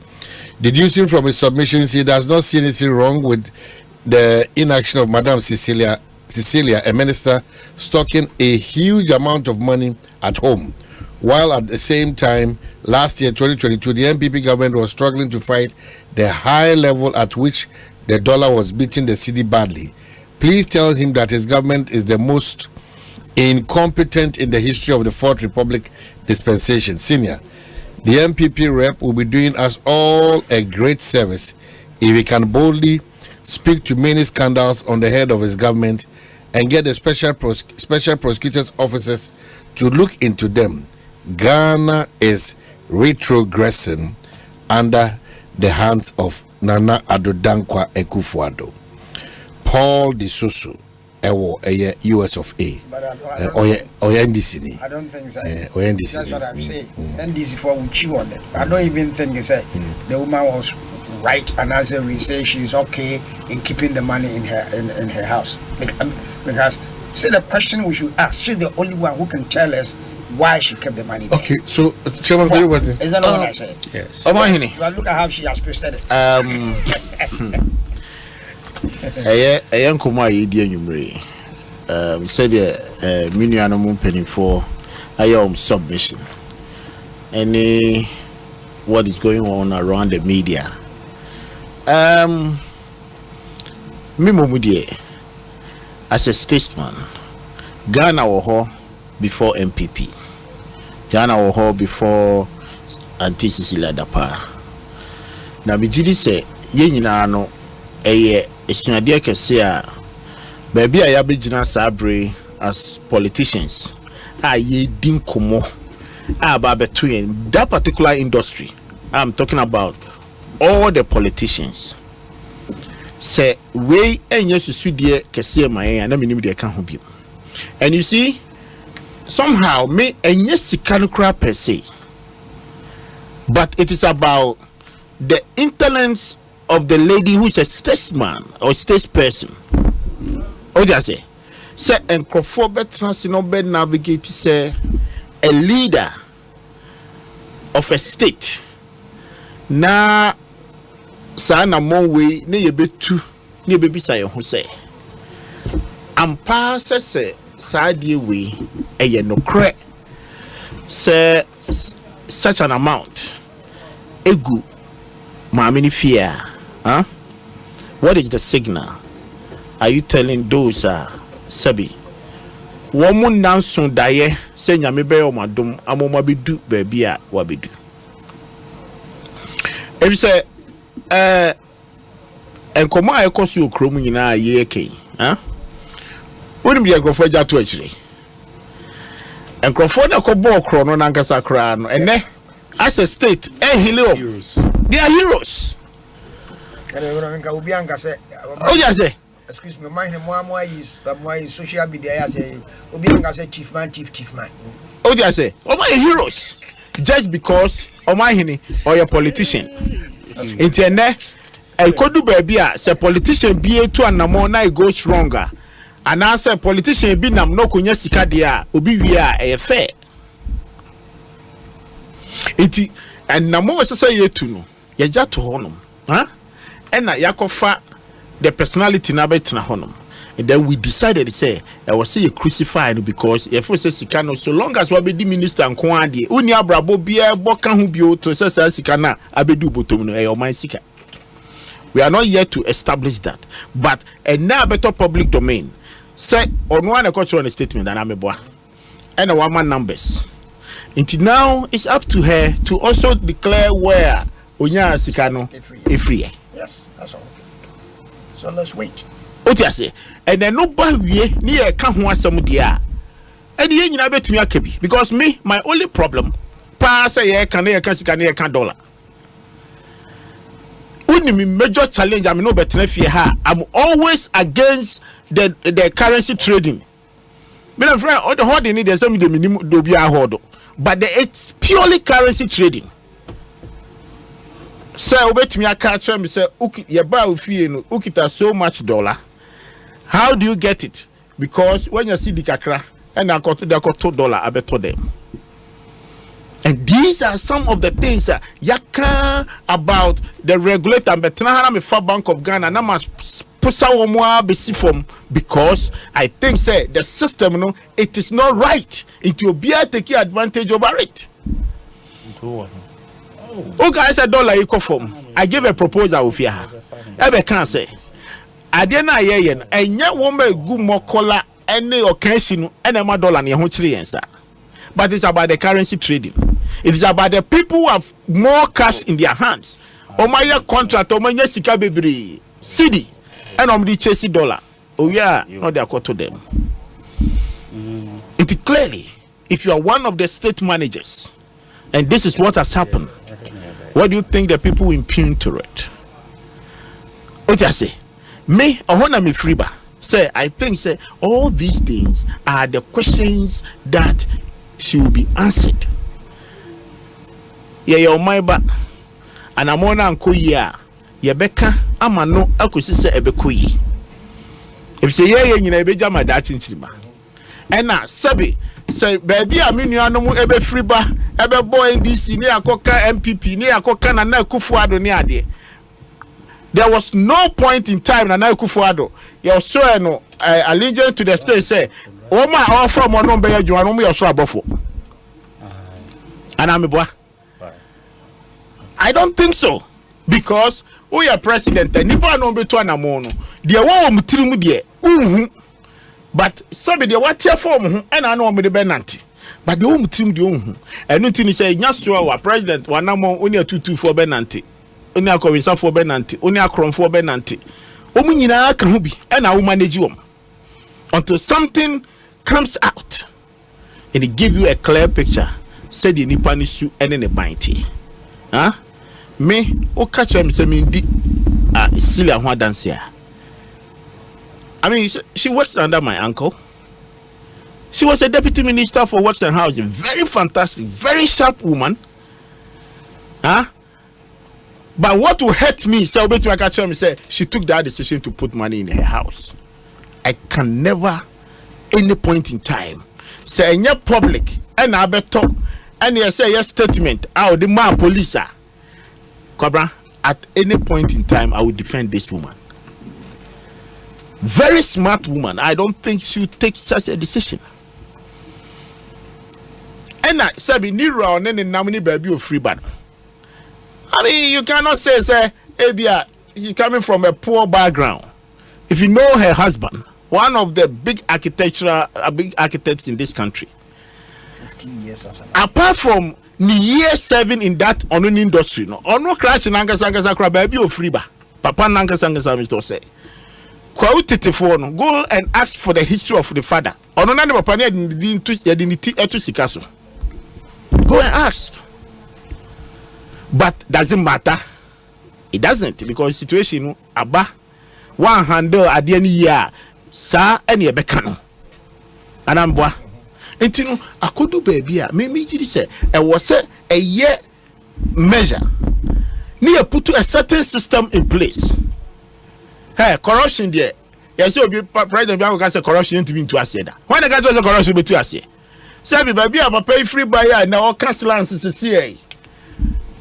Deducing from his submissions, he does not see anything wrong with the inaction of Madam Cecilia, a minister, stocking a huge amount of money at home, while at the same time, last year, 2022, the MPP government was struggling to fight the high level at which the dollar was beating the cedi badly. Please tell him that his government is the most incompetent in the history of the Fourth Republic dispensation. Senior, the MPP rep will be doing us all a great service if he can boldly speak to many scandals on the head of his government and get the special prosecutors officers to look into them. Ghana is retrogressing under the hands of Nana Addo Dankwa Akufo-Addo. Paul de Soso, US of A. NDC. I don't think so. That's what I'm saying. NDC for will chew on it. I don't even think they say the woman was right, and as we say she's okay in keeping the money in her house. Because see, the question we should ask, she's the only one who can tell us why she kept the money there. Okay, so Chairman, is that not what I said? Yes. But look at how she has twisted it. Ayan kuma yedi anyumre. Said mini animal penny for ayom submission. Any what is going on around the media? Mimomudie, as a statesman, Ghana or before MPP, Ghana or before Auntie Cecilia Dapa. Na bijidi se yenyina no esuade kese a baby a yabegina sabre as politicians a ye din komo about between that particular industry. I'm talking about all the politicians. Say we enye susu de kese man na menim de ka ho bi. And you see, somehow me enye sika no kra per se. But it is about the intelligence of the lady who is a statesman or statesperson. What do you say enkrofo betransi no be navigate say a leader of a state na sa na mon way na ye betu na ye bebisa ye ho say ampa se sa de we eye no kre say such an amount egu maamini fear. Huh? What is the signal? Are you telling those Sabi? Woman nanso daye say nyame be o madom amoma bedu baabi a wabedu. If you say enkomo ayekoso okrom nyina ye eke, huh? Wonim de enkrofo ja to akire. Enkrofo na ko bo okro no nankasa kra no ene as a state heroes. They are heroes. Oh yes, excuse me, my name is social media. I say, Obianga say chief man. Oh yes, oh my heroes. Just because oh my hini or your politician. Internet, I could do baby. Say politician be to an amona it goes stronger. And I say politician be nam no kunya sika dia obi wi a fair. Iti and namo say ye to no. Ye ja to honum. Huh? And na yakofa the personality na betina honum. And then we decided to say I was say crucified because if we say sikano so long as we be the minister and kwande uni abrabo bia boka hu bio to say sikana abedu botom no e o man sika. We are not yet to establish that, but now better public domain say on one cultural statement that ameboa and one man numbers. Until now it's up to her to also declare where onya sikano free. Yes, that's all. So let's wait. What you say? And then no ba wie ni e ka ho asem dia. And ye nyina betumi akabi because me my only problem pa say ye ka na ye ka sika na ye ka dollar. Only major challenge I no betena fie ha. I'm always against the currency trading. Me na friend all the holding need some the minimum do bia hold. But it's purely currency trading. Say obetumi aka try me say ye ba ofie no ukita so much dollar. How do you get it? Because when you see the kakra and they got $2 abeto them. And these are some of the things that yaka about the regulator but na me fa Bank of Ghana na must pusa womwa besi from because I think say the system no it is not right into be taking advantage over it. Okay, I said dollar equal form. I give a proposal of here. Ebe can say. Ade na ye no enya wo ma gu mokola any occasion enema dollar na ho kire yensa. But it's about the currency trading. It is about the people who have more cash in their hands. Omaya contract omanya sika bebre cedi and omdi chase dollar. Oh yeah, not they to them. It clearly if you are one of the state managers and this is what has happened, what do you think the people will impugn to it? What I say? Me, ohona me freeba. Say, I think say all these things are the questions that should be answered. Yeah, your my ba, and I'm on anko ya. Yebeka amano akosi se ebekoyi. If say yeah, you know ebeja my dachin chima. And now, sabi say baby a me nuanom ebe freeba, ebe boy NDC ne akoka MPP ne akoka na Akufo-Addo ne ade. There was no point in time na Akufo-Addo you so no allegiance to the state say o ma offer mo no be adwuma no me so abofo ana meboa. I don't think so because we are president and nipa no be to anamo no de wo mutirim de unhu but some de what here form ho and no me de benanti but de wo mutirim de unhu enu ti ni say nya so wa president wanamo oni atutu for benanti oni akowisa for benanti oni akron for benanti omu nyina ka ho bi and I will manage them until something comes out and it give you a clear picture said the nipa su ene ne banti. Huh? Me o catch him say me di silly ho dance here. I mean, she works under my uncle. She was a deputy minister for Works and Housing. Very fantastic, very sharp woman. Huh? But what will hurt me, so say she took that decision to put money in her house. I can never, any point in time, say in your public, and I better, and you say your statement, out the man police. Cobra, at any point in time, I will defend this woman. Very smart woman. I don't think she would take such a decision. And I said, Nira on any nominee baby of free bad. I mean, you cannot say, Abia, she's coming from a poor background. If you know her husband, one of the big architects in this country, 15 years or something. Apart from year 7 in that on industry, no, or no crash in Angasanga baby of free bar. Papa Nangasanga Mr. say. Go and ask for the history of the father. Go and ask. But doesn't matter. It doesn't, because situation aba one handle at the end year sa any bekano. Anambwa. Intino akodu baby me say it was a year measure. Near put a certain system in place. Hey, corruption there. Yes, you be president Bianca say corruption into be into us there. When the guy does corruption be to us here. Say baby I pay free buyer now cash lands is CA.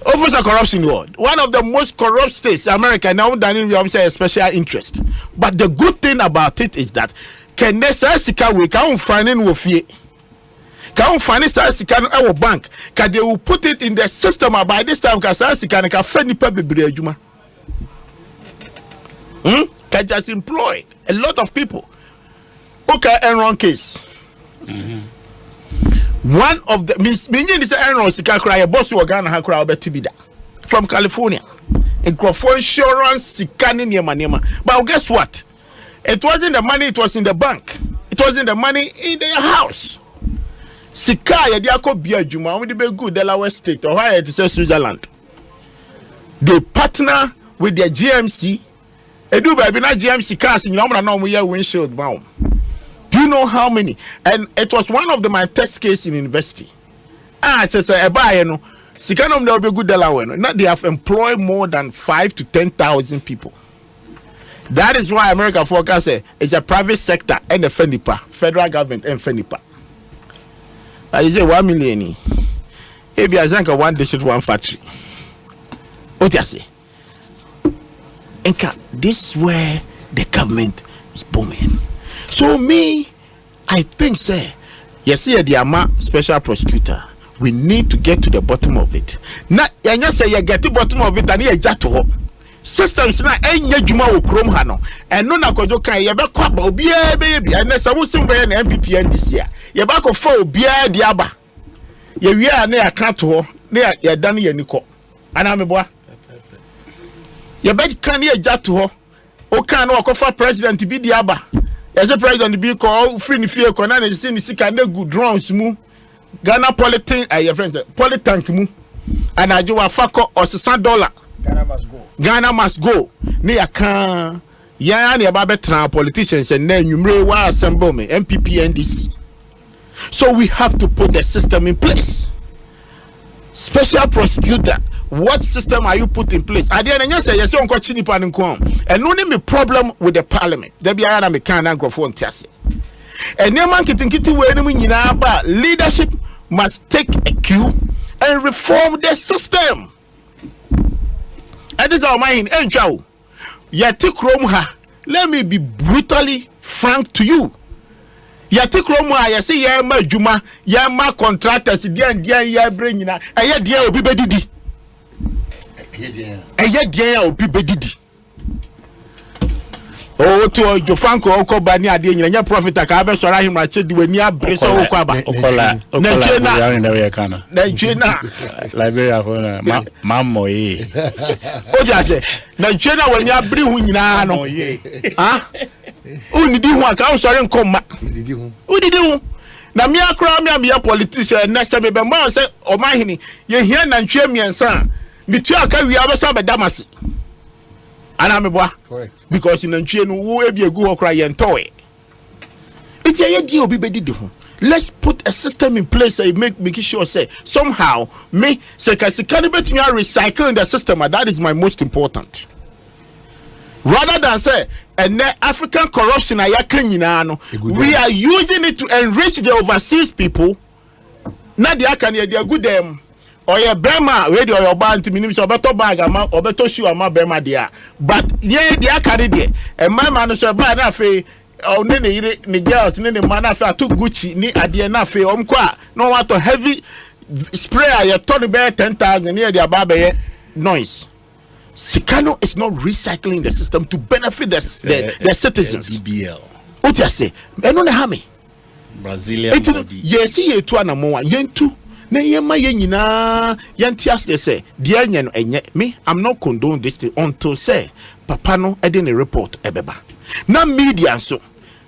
Over corruption world. One of the most corrupt states, America, now done we have a special interest. But the good thing about it is that can necessarily we can't find in Wofie. Can't find it our bank. Can they will put it in the system by this time can find the can just employ a lot of people. Okay, Enron case. One of the meaning is Enron Sika cry a boss who Ghana ha cry Tibida from California. And for insurance Sika Nema. But guess what? It wasn't the money, it was in the bank. It wasn't the money in their house. Sika Yadiako Bia Juma, only be good Delaware State or higher to say Switzerland. They partner with their GMC. Edu baby na GMC cars in Yamana no we windshield bound. Do you know how many? And it was one of my test case in university. It's a buy no. Sikanum there will be good Delaware. Now they have employed more than 5 to 10,000 people. That is why America forecast it's a private sector and the FENIPA, federal government and FENIPA. I say 1 million. Maybe I think one district, one factory. What do you say? This is where the government is booming. So me, I think, yes, the Ama special prosecutor, we need to get to the bottom of it. Now, you say you get to the bottom of it and you get to systems na enye djuma wo krom ha no eno na kojo kan ye be kwaba obi e be and say wo sim be na MPP NDC a ye ba ko fa obi e di aba ye wi a na ya ka to na ya dan ye niko ana me boa ye be kan ye ja to o kan na ko fa president bi di aba ye say president bi ko free ni fie ko na na si ni sika na good drones mu Ghana politan your friends politank mu ana jo wa fa ko $60 Ghana must go. Ghana must go. Ne yakan ya na ba betra politicians and then you wa assemble me MPP and this. So we have to put the system in place. Special prosecutor, what system are you put in place? I didn't say yes, you unko chinipa nko. And no me problem with the parliament. There be ana me kan microphone tiase. And no man kitinkiti we no nyina ba leadership must take a cue and reform the system. And this is our mind. Let me be brutally frank to you. You see, Juma, contractors, dear bringing a year, dear, be bedidi. A year, dear, be bedidi. Oh, to your Franco Oko Bania, dear, profit, I can't sorry him. I said, when you are Breso Kwaba, Nigeria, Liberia for Mammo. Oh, just Nigeria, when you are bringing no, ah, who did you want? I'm sorry, come. Who did you? na me akra me am ya politician na se me be ma se o ma hini ye hia na ntwe miensa me tu aka wi abesa be damase ana me boa correct because na ntwe no wo e bi egu ho kra ye ntowe iti ye di obi be di ho. Let's put a system in place that make sure say somehow me say candidate me recycle in the system, and that is my most important. Rather than say and African corruption we are using it to enrich the overseas people. Now they can they good them or your Bema radio or your band to minimum or better bag or better shoe ama Bema there. But yeah, they are carried there. And my man is about enough. Oh, ni girls ni man afa to Gucci ni ade na fe omkwa no want to heavy spray you turn be 10,000 near the baba noise. Sikano is not recycling the system to benefit the citizens. BBL. What you say? Eno na ha me Brazilian body. Yes, ye to anamo yentu na yema ye nyina yanti ase say de anya no enye me I'm not condone this thing until say papa no e dey report ebeba. Na media so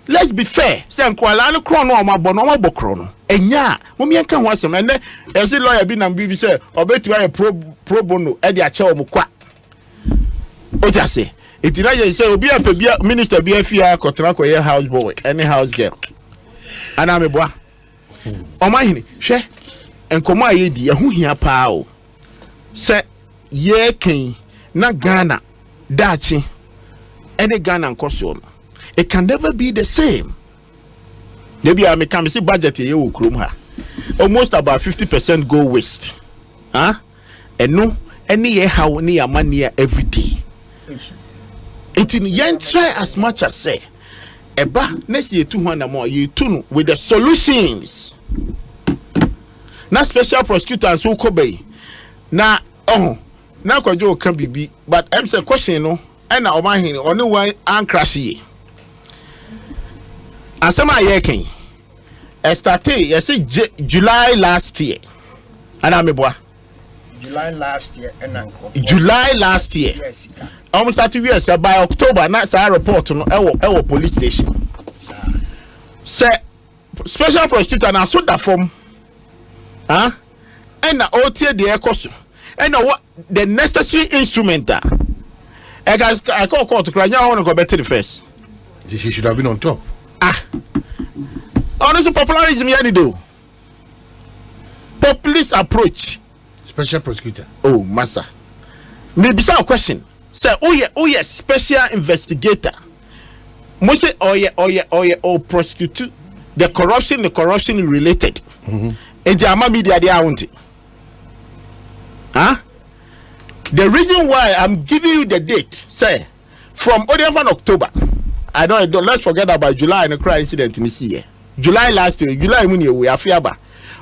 let's be fair say nkwala no kro no omabo no omabo kro no enya momi enka ho asem ene ese lawyer bi na bibi say obetu aye pro bono e de ache omkwa o ja say itira ye say obi apebia minister bi afia kotra ko ye house boy any house girl ana me boa o mahini hwe enkomo aye di ye ho hia pa o say ye ken na Ghana dachi any Ghana and it can never be the same. Maybe I can see budget here almost about 50% go waste. Huh? And no any year how near money every day. It in yen try as much as say eba next year 200 more you tunu with the solutions. Na special prosecutors who kobe. Na na kwajo can be but I'm say question no. And now my hin only one and crash ye. And some are yeking. I started yes July last year. And I'm a boy. July last year and uncle. July last year. Yes. Almost 30 years by October, not a report on our police station. Say special prosecutor and I saw that form. Huh? And the OT the Ekosiisen. And what the necessary instrument I call court to cry. I want to go better the first. He should have been on top. Honestly, popularism here do. Populist approach. Special prosecutor. Oh, master. Maybe some question. Say, oh yeah, special investigator. Most say, oh prosecutor. The corruption related. And the ama media they are wanting. Huh? The reason why I'm giving you the date, say, from 11 October, I don't let's forget about July and the crime incident in this year. July last year, July we are fiaba.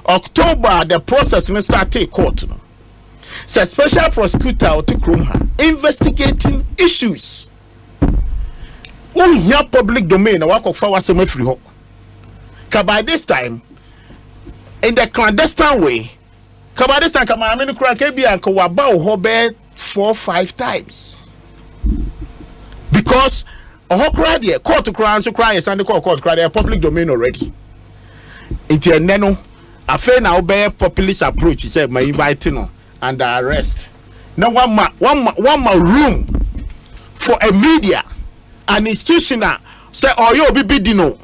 October, the process will start take court. So special prosecutor to Krumha investigating issues. Who hear public domain, work of our free hope. By this time, in the clandestine way, by this time, come on, I'm crank be and Kawaba 4-5 times. Because a whole crowd here, court to cry, so cry, and the court cry, they are public domain already. Into a nano, a fair now bear populist approach, he said, my inviting and the arrest. Now one more room for a media, an institutional, say, oh, you'll be bidding.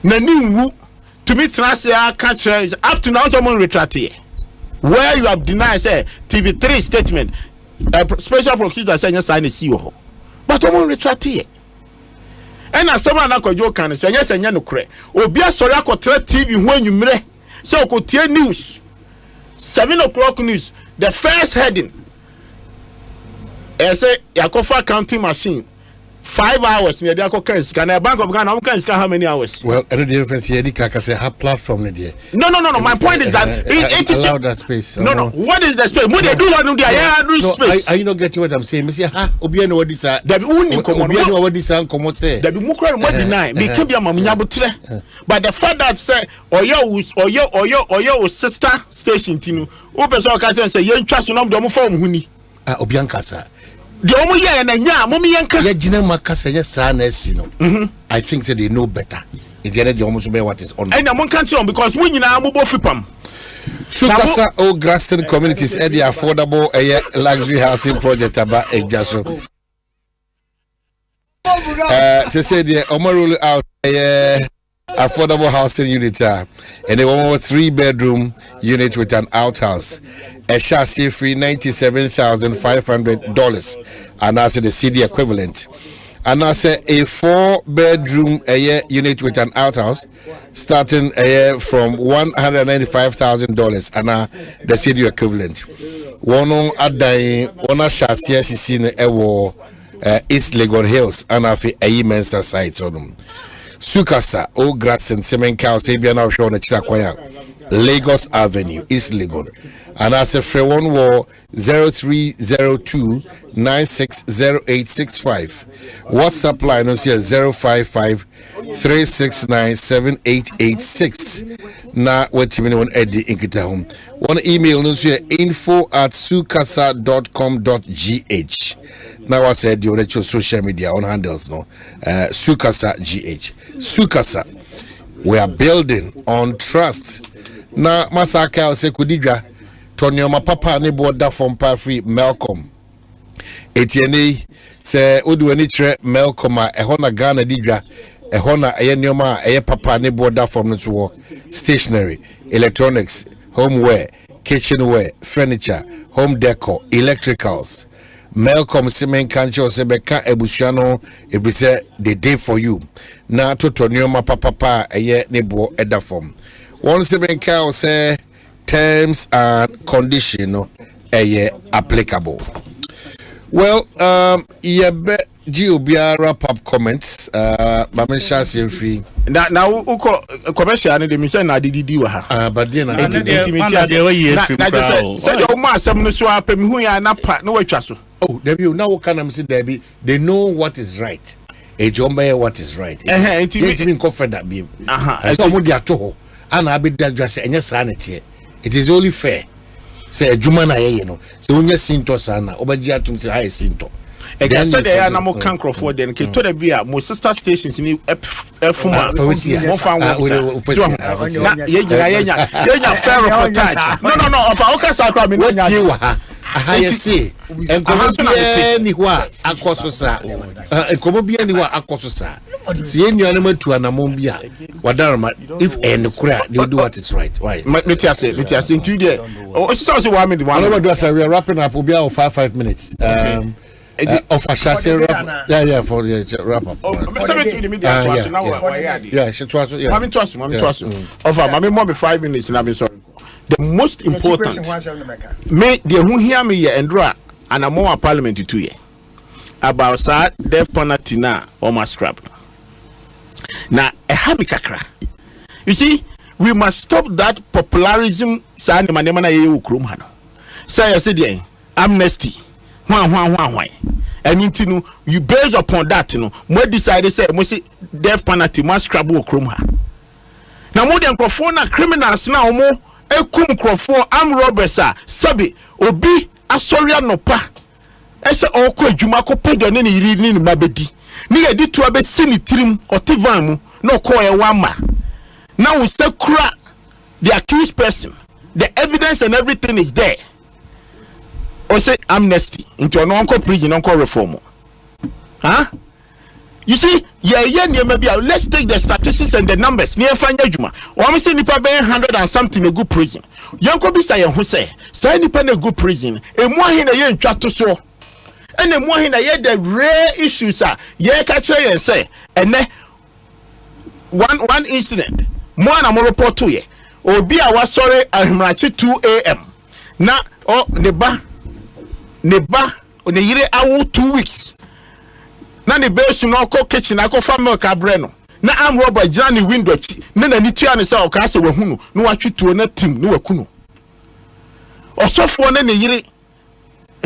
Nanu to me, Transia catch up to now, someone retract here. Where you have denied, say, TV3 statement, special prosecutor saying, yes, I see you. But I won't retract here. And as someone can say, yes, and you know, or be a sorry, I could TV when you may. So, could hear news 7 o'clock news, the first heading. I say, Yakofa counting machine. 5 hours near the Ekosiisen. Can a Bank of Ghana how many hours? Well, any difference here, the platform. No. My point is that it is allow that space. No. What is the space? What they do on the space? Are you not getting what I'm saying? Monsieur, Obiano, what this are? There be only Obiano, what this are? Come on, say. There be mukra more deny. Me keep your mama nyabutre. But the fact that say, or your sister station tinu. Open so can say, yen trust no do mo form huni. Obianka sir. The omo ye na nya momi yanka ye gina makasa ye sa na esi no I think say they know better It's the almost what is on. And I can't see on because we now move fipam. Sukasa o grassroots communities and the affordable luxury housing project about Ejaso. They said the Omarulu out affordable housing unit and they want a 3-bedroom unit with an outhouse. A chassis free $97,500 and that's the city equivalent. And I say a 4-bedroom unit with an outhouse starting from $195,000 and the city equivalent. One on Adai, one a chassis in East Legon Hills and a immense sites on them. Sukasa, O Gratsen, Semen Cow, Sabian of Shona Chirakwaya, Lagos Avenue, East Legon. And as a free one war 0302 960865. WhatsApp line is here 055 369 7886. Na what you mean Eddie Inkita home. One email is here info@sukasa.com.gh. Now I said you on social media on handles no. Sukasa GH. Sukasa. We are building on trust. Na Masaka se kudidwa Tonyo ma papa ne boda from pa free Malcolm. Etienne se odu ani tre Malcolm a eho na Ghana didwa eho na eye nyoma eye papa ne boda from no so stationery, electronics, homeware, kitchenware, furniture, home decor, electricals. Malcolm Semen Kancho se beka ebusuano if we say the day for you. Na to Tonyo ma papa eye ne bo eda from. One Semen Cow say terms and conditions applicable. Well, Gio wrap up comments. Mamesha free. Now, commercial and the mission I did you have. But then I said, oh, my, some swap him who are not part, no trust. Oh, Debbie, now what can I say, Debbie? They know what is right. A Jomba, what is right. It's been confident that beam. I saw Mudia Toho, and I be that just any sanity. It is only fair. Say Jumana, you know. So when you sinto sana, Obaja to say I sinto. Again, so they are no more Crawford then. Can to the beer, most sister stations in Fuma. No. Of our case, I mean, what you are. I see. And anywhere Akososa. And Komobia anywhere Akososa. See any animal to an Amombia. Wadarma, if any crack, they do what is right. Why? Let say into there. Oh, it's also one minute. One over does we are wrapping up. We'll be out 5 minutes. Of a chassis wrap. Yeah, for the wrap up. Yeah, she trust. Yeah, I'm trust. Of I'm more than 5 minutes, and I'm sorry. The most important me the who hear me here and draw and I'm more parliament to you about that death penalty na or my scrap. Now a happy kakra. You see, we must stop that popularism. Say I said amnesty. Why? I mean to you based upon that, you know, more decided say death penalty must scrap or chrome. Now more than criminals now more. Ekum krofo am robbers sabi obi asoria no pa ese okọ adwuma ko pedo ne yiri ni mabedi ni yedi to abesi ni tirim otivan mu na okọ e wama na we say kura the accused person, the evidence and everything is there. Or say amnesty into an uncle prison, uncle reform. Huh? You see, maybe let's take the statistics and the numbers. Near Fanyajuma, or I'm saying, nipa 100 and something a good prison. Yanko Bisaya who say nipa a good prison, a more in a year chat to so. And the more in a year, the rare issues are, catch and say, and then one incident, more than a report to ye, or be our sorry, I'm 2 a.m. Now, oh, neba, on the year, 2 weeks. Na ne base no ko kitchen akọ milk abreno na am robber jani window chi na ni tua ne se o ka se wahunu no watwetuo na tim no wakunu osofo na ne yire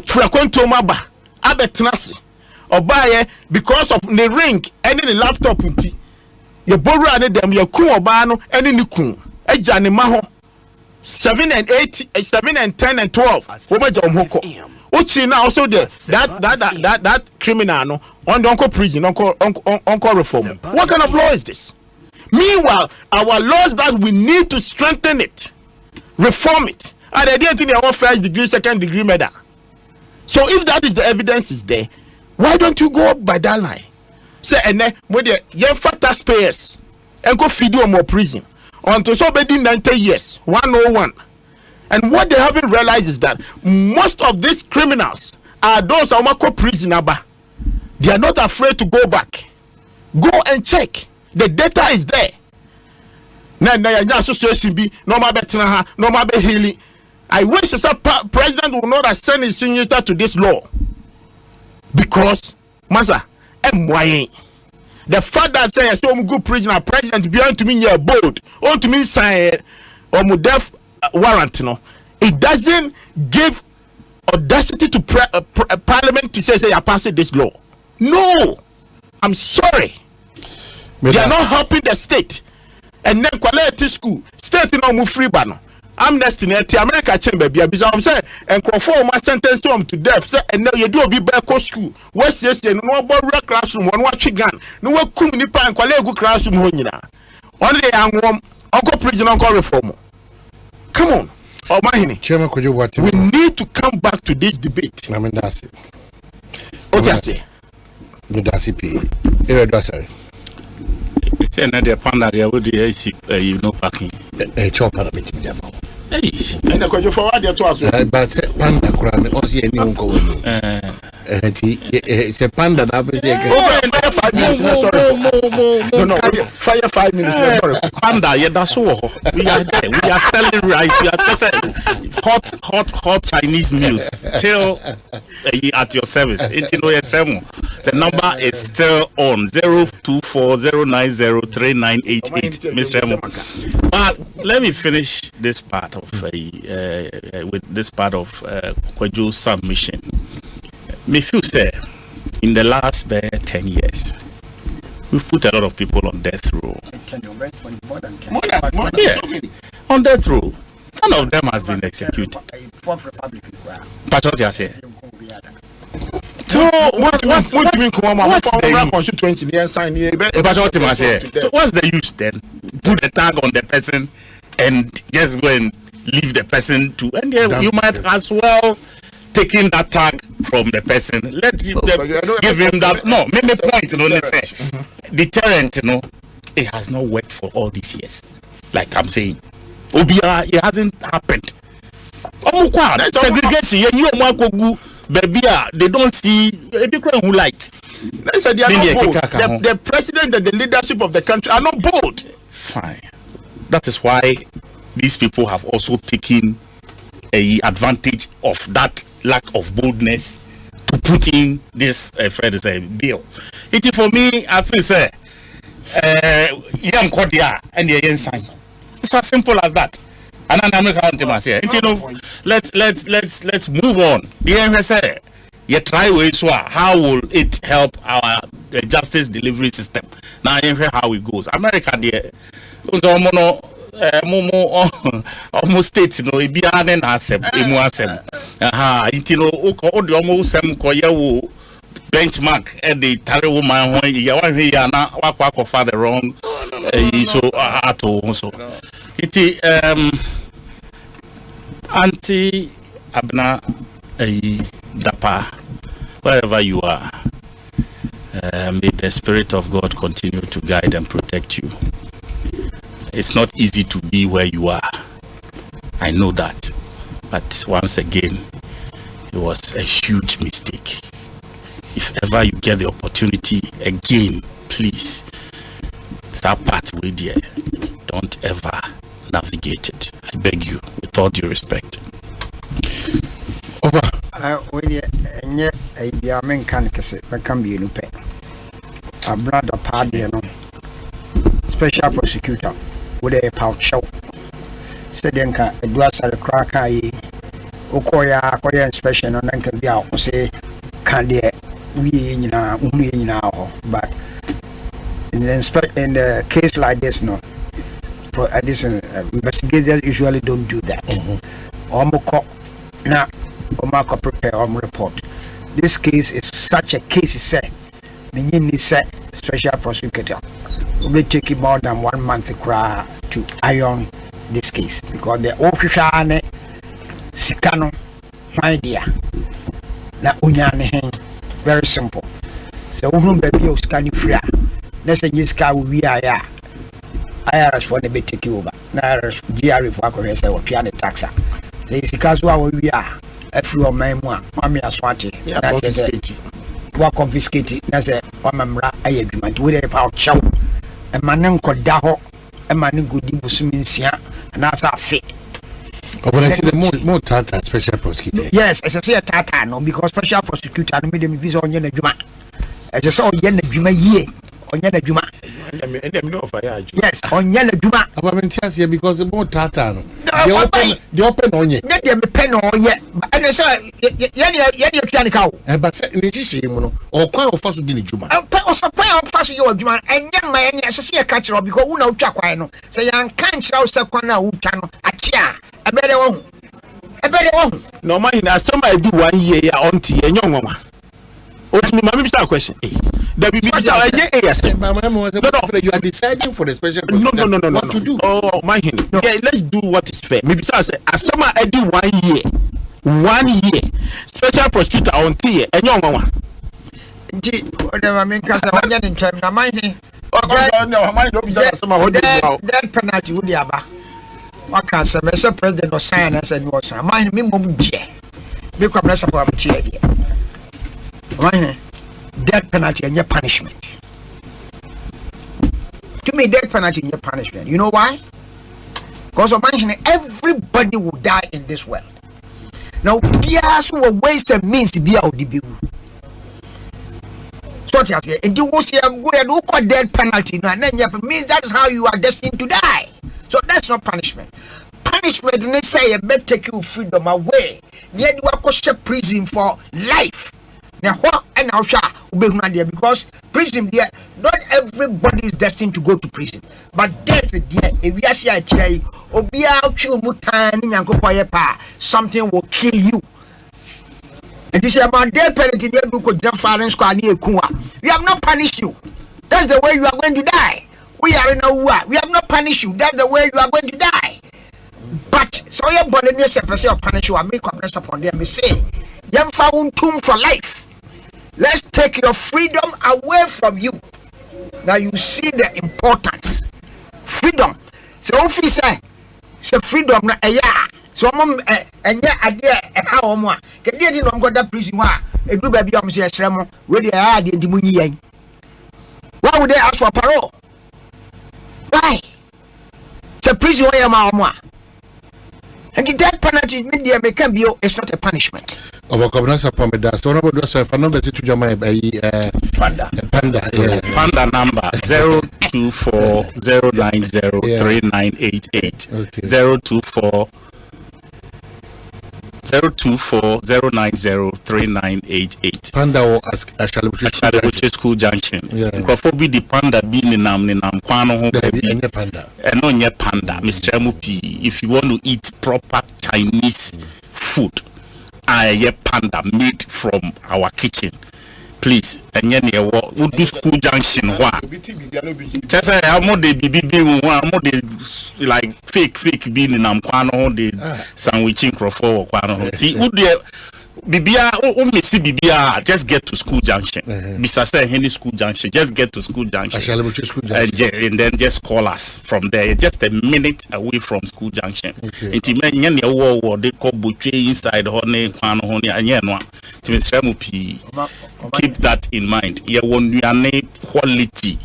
turakonto maba abetenase obaye because of the ring and the laptop nti ye borua ne dem ye ku oba no ene ni kun agya ne ma ho 7 and 8 7 and 10 and 12 wo ba jom hoko uchi now also there that criminal no on the uncle prison uncle reform. What kind of law is this? Meanwhile, our laws that we need to strengthen it, reform it. And they didn't think they want first degree, second degree medal. So if that is the evidence is there, why don't you go by that line? Say, and then when the taxpayers and go feed you more prison until so 90 years, 101. And what they haven't realized is that most of these criminals are those who are prison. They are not afraid to go back. Go and check. The data is there. Now, association be no more healing. I wish the president would not send his signature to this law, because Masa MYA. The fact that says so good prisoner president beyond to me your bold on to me sign or death warrant, no, it doesn't give audacity to parliament to say I pass this law. No, I'm sorry. They are not helping the state. And then quality school state no free banner. Amnesty in America chamber be because I'm saying and conform my sentence to death. Say and now you do be back school. West yes no about classroom one watch gun. No one come nipa and quality classroom honina. Only young woman uncle prison uncle reform. Come on. Oh my Chairman, could you what? We need to come back to this debate. I mean that's it. What you say? That's it. Sorry. It's another panda there with the AC, parking. A chopper a bit. Hey, and I could forward your to us. But panda crown or see any uncle. It's a panda that was there. Fire 5 minutes. Sorry. Panda, yeah, that's all. We are there. We are selling rice. We are just hot Chinese meals still at your service. The number is still on 0240903988, Mr. Emo. But let me finish this part of with this part of Kwaju's submission. Me feel say in the last 10 years, we've put a lot of people on death row. More than yes, on death row. None of them has been executed. But what you say? So what's the use then? Put a tag on the person and just go and leave the person to, and you might as well taking that tag from the person. Let him give him that. No, make the point. Let's say deterrent. It has not worked for all these years. Like I'm saying, it hasn't happened. Segregation. Baby, they don't see a different who light. They said they are not bold. The president and the leadership of the country are not bold. Fine. That is why these people have also taken a advantage of that lack of boldness to put in this bill. It is for me, I feel say young Kodia and the young sign. It's as simple as that. And I'm let's move on. You try ways how will it help our justice delivery system? Now how it goes. America there almost states it be an asem benchmark at the Tari woman when you are not for the wrong so at all. So it Auntie Abna Dapa, wherever you are, may the Spirit of God continue to guide and protect you. It's not easy to be where you are. I know that. But once again, it was a huge mistake. If ever you get the opportunity again, please, that pathway there, don't ever navigate it. I beg you, with all due respect. Over. Special prosecutor with a pouch show. Said Denka, a glass at a crack. Okoya inspection on can be out. Say, can't we now, but in the case like this, no. Investigators usually don't do that. Now, prepare report. This case is such a case. He said, special prosecutor. it will take more than 1 month to iron this case because the official sikano idea na unyane very simple. So we baby o scan free. Let's say this car will be IRS for the take over. Na GRA for ko say we pay the tax. The sika so we be every o man mu a mami aswate. Na say we confiscate. Na say o mamra aye adwuma. We dey pa chow. E manen ko da ho. E manen go di busumi nsia. Na say afi. When I say the more tata special prosecutor. Yes, as I say a tata no because special prosecutor no me dem visa on your adwuma. As I say on your adwuma ye. On your adwuma. Yes, on your adwuma. Abamentias here because the more tata no. The open on ye. Get them pen on ye. And I say ye piano. But say in the no or quite of us dini juma. O supply of fast your adwuma and young man as I see a catcher because who know chakwa no. Say young can't show sekwana who channel achia. A better one. No mind now somebody do 1 year on tea and young mama. What's me, mammy, start question. The you are deciding for the special no. What to do? Oh, my hand. No. Yeah, let's do what is fair. Maybe I say, as summer I do 1 year. 1 year. Special prosecutor on tea and young mama. Whatever mean, because I want in terms of my that penalty would be what can say, Mr. President or science and was a mind minimum dear. Because I'm not here. Death penalty and your punishment. To me, death penalty and your punishment. You know why? Because of mentioning everybody will die in this world. Now, Pias will waste a means to be out the view. So, I say, and you will see a good and look death penalty, and then it means that is how you are destined to die. So, that's not punishment. Punishment, they say, it may take your freedom away. Yet you are going to prison for life. Now, what and how shall we be because prison there, not everybody is destined to go to prison. But death there, if we are saying, something will kill you. And this is about death penalty. We have not punished you. That's the way you are going to die. We are in a war. We have not punished you. That's the way you are going to die. But so your body needs a person punish you and make up upon them. We say, you found tomb for life. Let's take your freedom away from you. Now you see the importance. Freedom. So officer, so freedom na so mom and yeah idea and how more. Can you know go that prison wa? A group baby am say esremo we dey hard the munyi yen. Why would they ask for parole? Why? So prison wa ma omo. And the death penalty media can be it's not a punishment. Of a Kwabena Sarpong das. So nobody does if I know better to Jama Panda number 024090398 024090398 Panda or Ashalibuche School Junction. Because be the panda be ninam kwano ho panda. And no nye panda, Mr. Mupi. If you want to eat proper Chinese food, I panda made from our kitchen. Please, and yen would do School Junction. Just say I'm more the BB more the like fake bean in Amquano, the sandwiching crofo or Quano. See, would the Bibia only see Bibia just get to School Junction. Besides any School Junction, just get to School Junction. And then just call us from there. Just a minute away from School Junction. It's many war they call butcher inside honey, and yenwa. Keep that in mind. Yeah, when you are quality.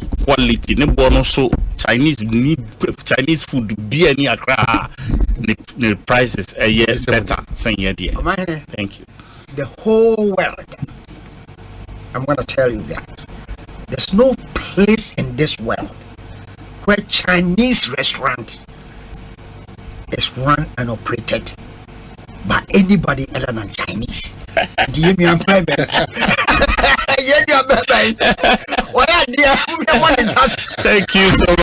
Ne bono so Chinese food be any akra. The prices a year better. Thank you. The whole world, I'm going to tell you that there's no place in this world where Chinese restaurant is run and operated by anybody other than Chinese. Do you mean thank you so much.